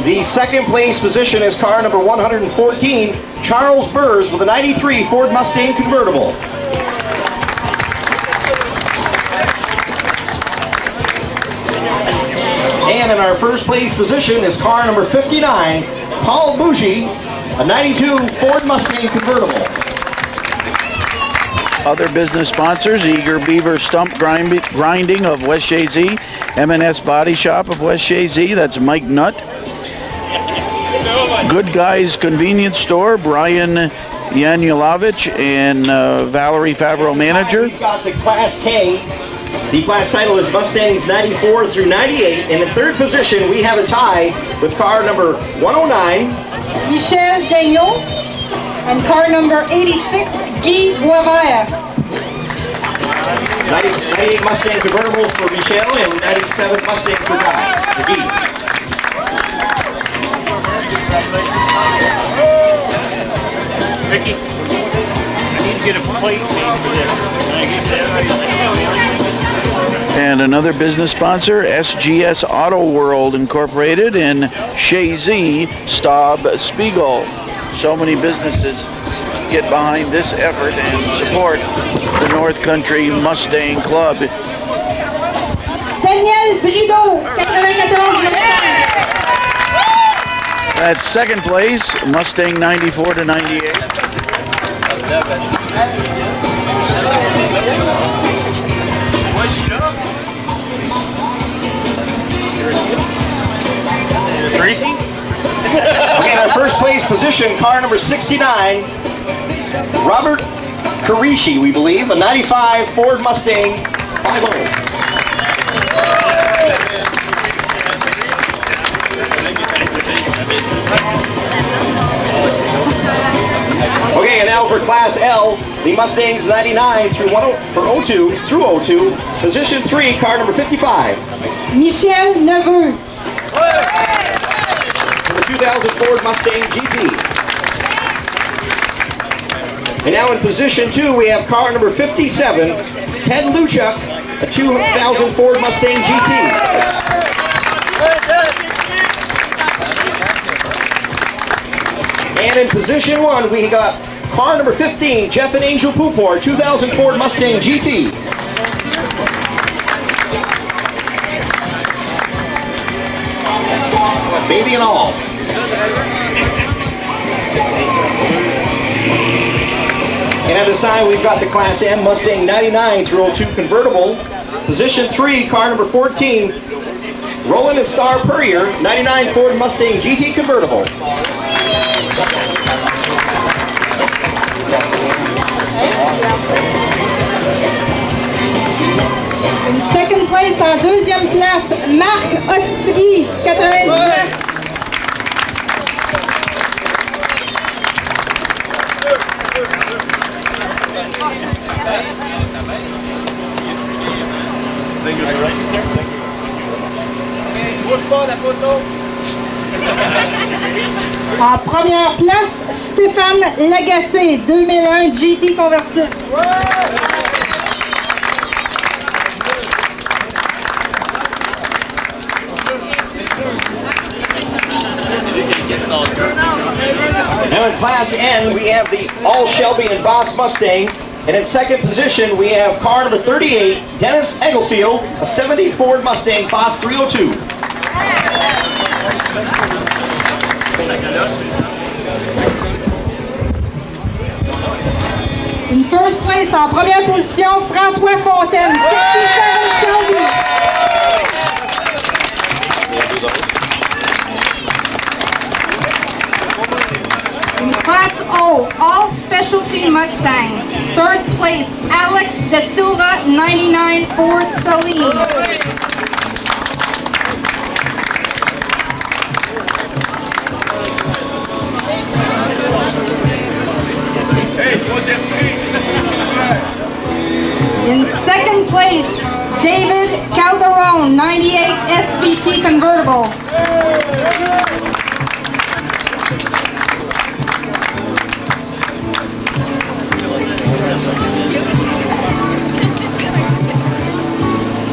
The second place position is car number 114, Charles Burrs with a 93 Ford Mustang convertible. And in our first place position is car number 59, Paul Bougie, a 92 Ford Mustang convertible. Other business sponsors: Eager Beaver Stump Grinding of West Shazy, M&S Body Shop of West Shazy, that's Mike Nutt. Good Guys Convenience Store, Brian Yanulovich and Valerie Favreau, manager. We've got the Class K. The class title is Mustangs 94 through 98. And in third position, we have a tie with car number 109. Michel Gagnon. And car number 86, Guy Boisvert. 98 Mustang convertible for Michel and 97 Mustang for Guy. Vicky, I need to get a plate made for this. Can I get that? And another business sponsor, SGS Auto World Incorporated in Shazy, Staub Spiegel. So many businesses get behind this effort and support the North Country Mustang Club. Daniel Brideau, 94 That's second place, Mustang 94 to 98. Tracy? Okay, our first place position, car number 69, Robert Karishi, we believe, a 95 Ford Mustang 5.0. Okay, and now for Class L, the Mustangs 99 through 02 through 02, position 3, car number 55. Michel Neveu. For the 2000 Ford Mustang GT. And now in position 2, we have car number 57, Ted Luchuk, a 2000 Ford Mustang GT. And in position 1, we got car number 15, Jeff and Angel Pupor, 2000 Ford Mustang GT. Baby and all. And at this time, we've got the Class M Mustang 99 through 02 convertible. Position 3, car number 14, Roland and Star Purrier, 99 Ford Mustang GT convertible. Second place en deuxième place, Marc Ostigui, 99. Bouge pas la photo. En première place, Stéphane Lagacé, 2001 GT convertible. Now in Class N, we have the All Shelby and Boss Mustang. And in second position, we have car number 38, Dennis Englefield, a 70 Ford Mustang Boss 302. In first place, en première position, François Fontaine, 67 Shelby. In Class O, All Specialty Mustang. Third place, Alex De Silva, 99 Ford Saline. In second place, David Calderon, 98 SVT convertible.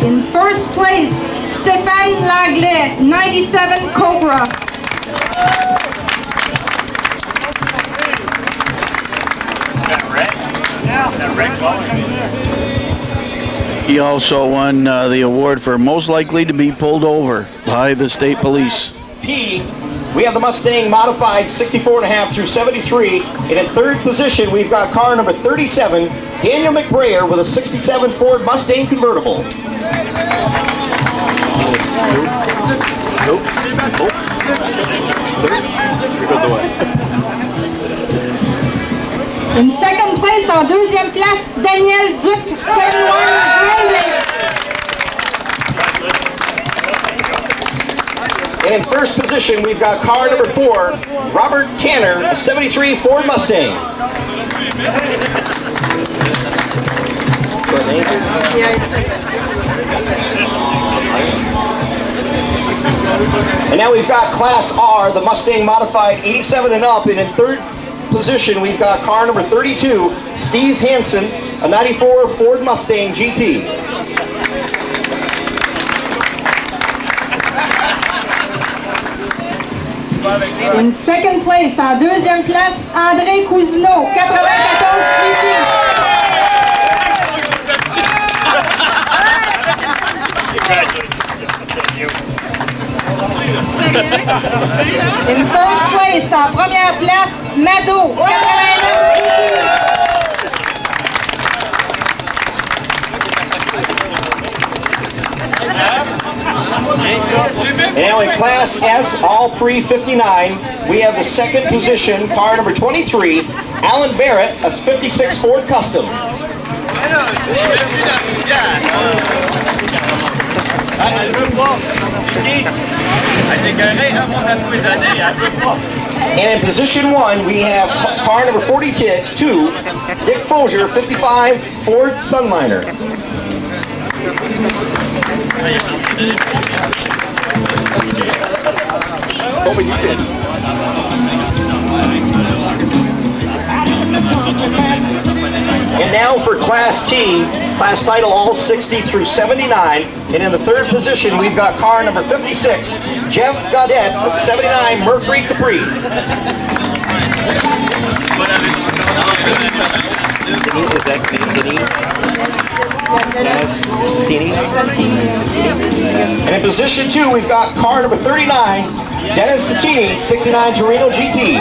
In first place, Stéphane Laglais, 97 Cobra. He also won the award for most likely to be pulled over by the state police. P, we have the Mustang Modified 64.5 through 73. And in third position, we've got car number 37, Daniel McBrayer with a 67 Ford Mustang convertible. In second place, en deuxième place, Daniel Duc, 71 Grayling. And in first position, we've got car number 4, Robert Tanner, a 73 Ford Mustang. And now we've got Class R, the Mustang Modified 87 and up, and in third position, we've got car number 32, Steve Hansen, a 94 Ford Mustang GT. In second place, en deuxième place, André Cousineau, 94 GT. In first place, en première place, Mado, 89 GT. And now in Class S, all pre-59, we have the second position, car number 23, Alan Barrett, a 56 Ford Custom. And in position 1, we have car number 42, Dick Fozier, 55 Ford Sunliner. And now for Class T, class title all 60 through 79. And in the third position, we've got car number 56, Jeff Gaudette, a 79 Mercury Capri. And in position 2, we've got car number 39, Dennis Sattini, 69 Torino GT.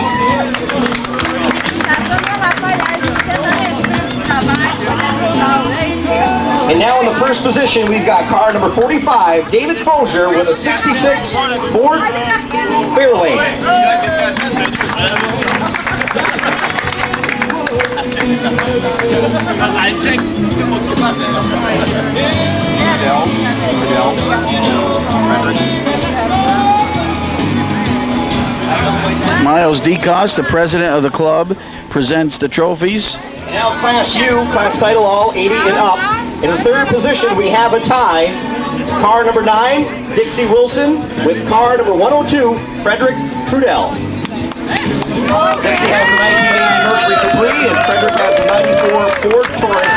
And now in the first position, we've got car number 45, David Fozier, with a 66 Ford Fairlane. Miles DeCoste, the president of the club, presents the trophies. Now Class U, class title all 80 and up. In the third position, we have a tie. car number 9, Dixie Wilson, with car number 102, Frederick Trudell. Dixie has the 1980 Mercury Capri, and Frederick has the 94 Ford Taurus.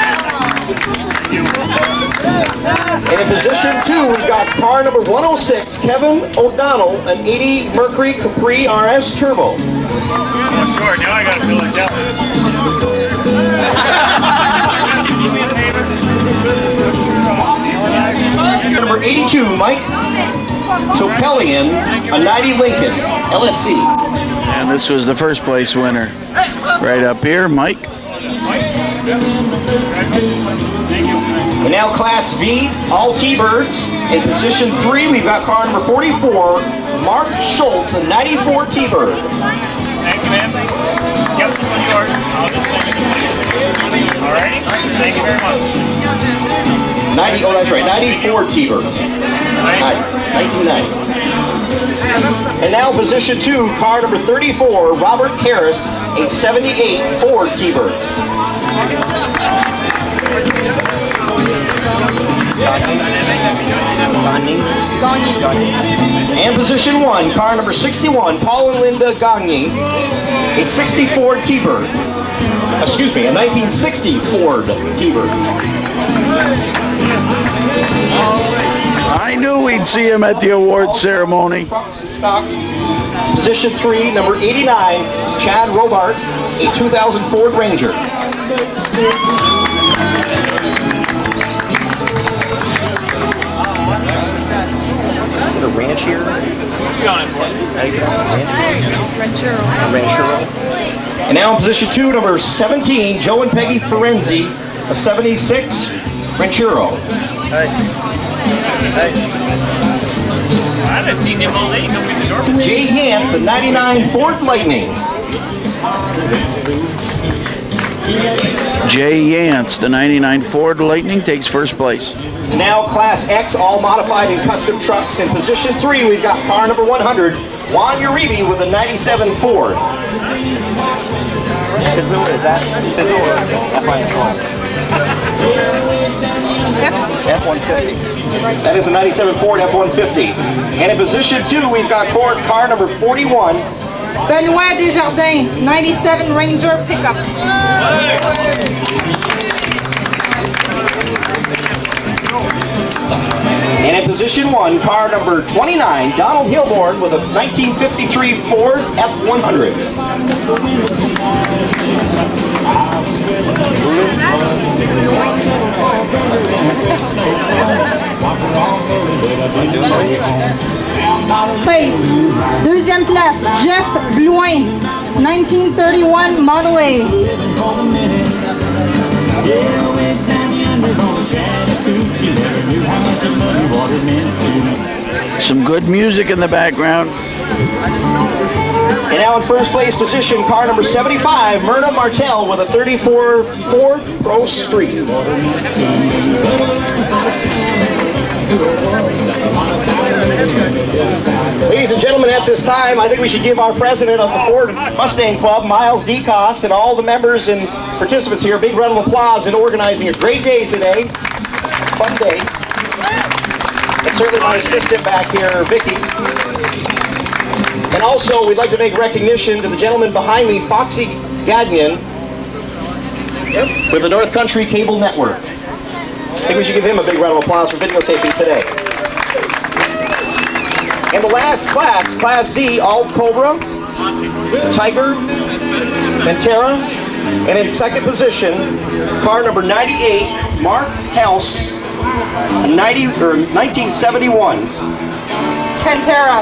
And in position 2, we've got car number 106, Kevin O'Donnell, an 80 Mercury Capri RS Turbo. Sure, now I gotta feel like that. Number 82, Mike Topelian, a 90 Lincoln LSC. And this was the first place winner. Right up here, Mike. And now Class V, all T-Birds. In position 3, we've got car number 44, Mark Schultz, a 94 T-Bird. Thank you, ma'am. Yep, this one's yours. I'll just take it. Alrighty, thank you very much. 90, oh, that's right, 94 T-Bird. 1990. And now position 2, car number 34, Robert Harris, a 78 Ford T-Bird. And position 1, car number 61, Paul and Linda Gagne, a 60 Ford T-Bird. Excuse me, a 1960 Ford T-Bird. I knew we'd see him at the award ceremony. Position 3, number 89, Chad Robart, a 2000 Ford Ranger. The ranch here? Ranchero. And now in position 2, number 17, Joe and Peggy Ferenzi, a 76 Ranchero. I haven't seen him all day. Come in the door. Jay Yance, a 99 Ford Lightning. Jay Yance, the 99 Ford Lightning, takes first place. Now Class X, all modified and custom trucks. In position 3, we've got car number 100, Juan Uribe with a 97 Ford. Is that F-150. That is a 97 Ford F-150. And in position 2, we've got car number 41. Benoit Desjardins, 97 Ranger pickup. And in position 1, car number 29, Donald Hilborn with a 1953 Ford F-100. Place. Deuxième place, Jeff Blouin, 1931 Model A. Some good music in the background. And now in first place position, car number 75, Myrna Martell with a 34 Ford Pro Street. Ladies and gentlemen, at this time, I think we should give our president of the Ford Mustang Club, Miles DeCoste, and all the members and participants here a big round of applause in organizing a great day today. Fun day. And certainly my assistant back here, Vicky. And also, we'd like to make recognition to the gentleman behind me, Foxy Gagnon, with the North Country Cable Network. I think we should give him a big round of applause for videotaping today. And the last class, Class Z, all Cobra, Tiger, Pantera, and in second position, car number 98, Mark House, 1971. Pantera.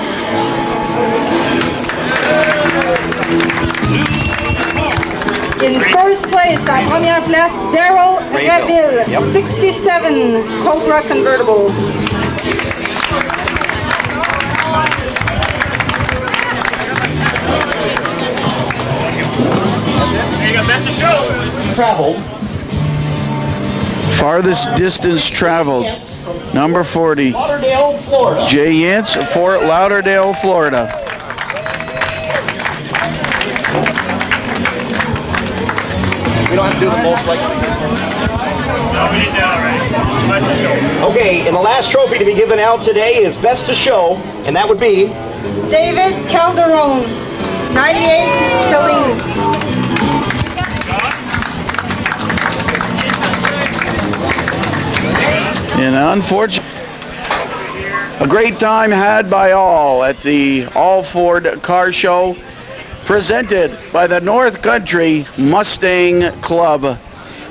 In first place, à première place, Daryl Reville, 67 Cobra convertible. Traveled. Farthest distance traveled, number 40. Lauderdale, Florida. Jay Yance, Fort Lauderdale, Florida. We don't have to do the most likely. No, we did that already. Best of show. Okay, and the last trophy to be given out today is Best to Show, and that would be David Calderon, 98 Celine. And unfortunately, a great time had by all at the All Ford Car Show, presented by the North Country Mustang Club.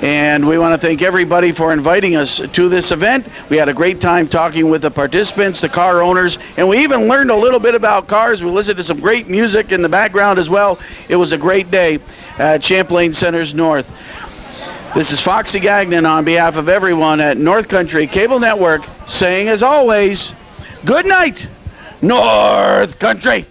And we want to thank everybody for inviting us to this event. We had a great time talking with the participants, the car owners, and we even learned a little bit about cars. We listened to some great music in the background as well. It was a great day at Champlain Centers North. This is Foxy Gagnon on behalf of everyone at North Country Cable Network saying, as always, good night, North Country.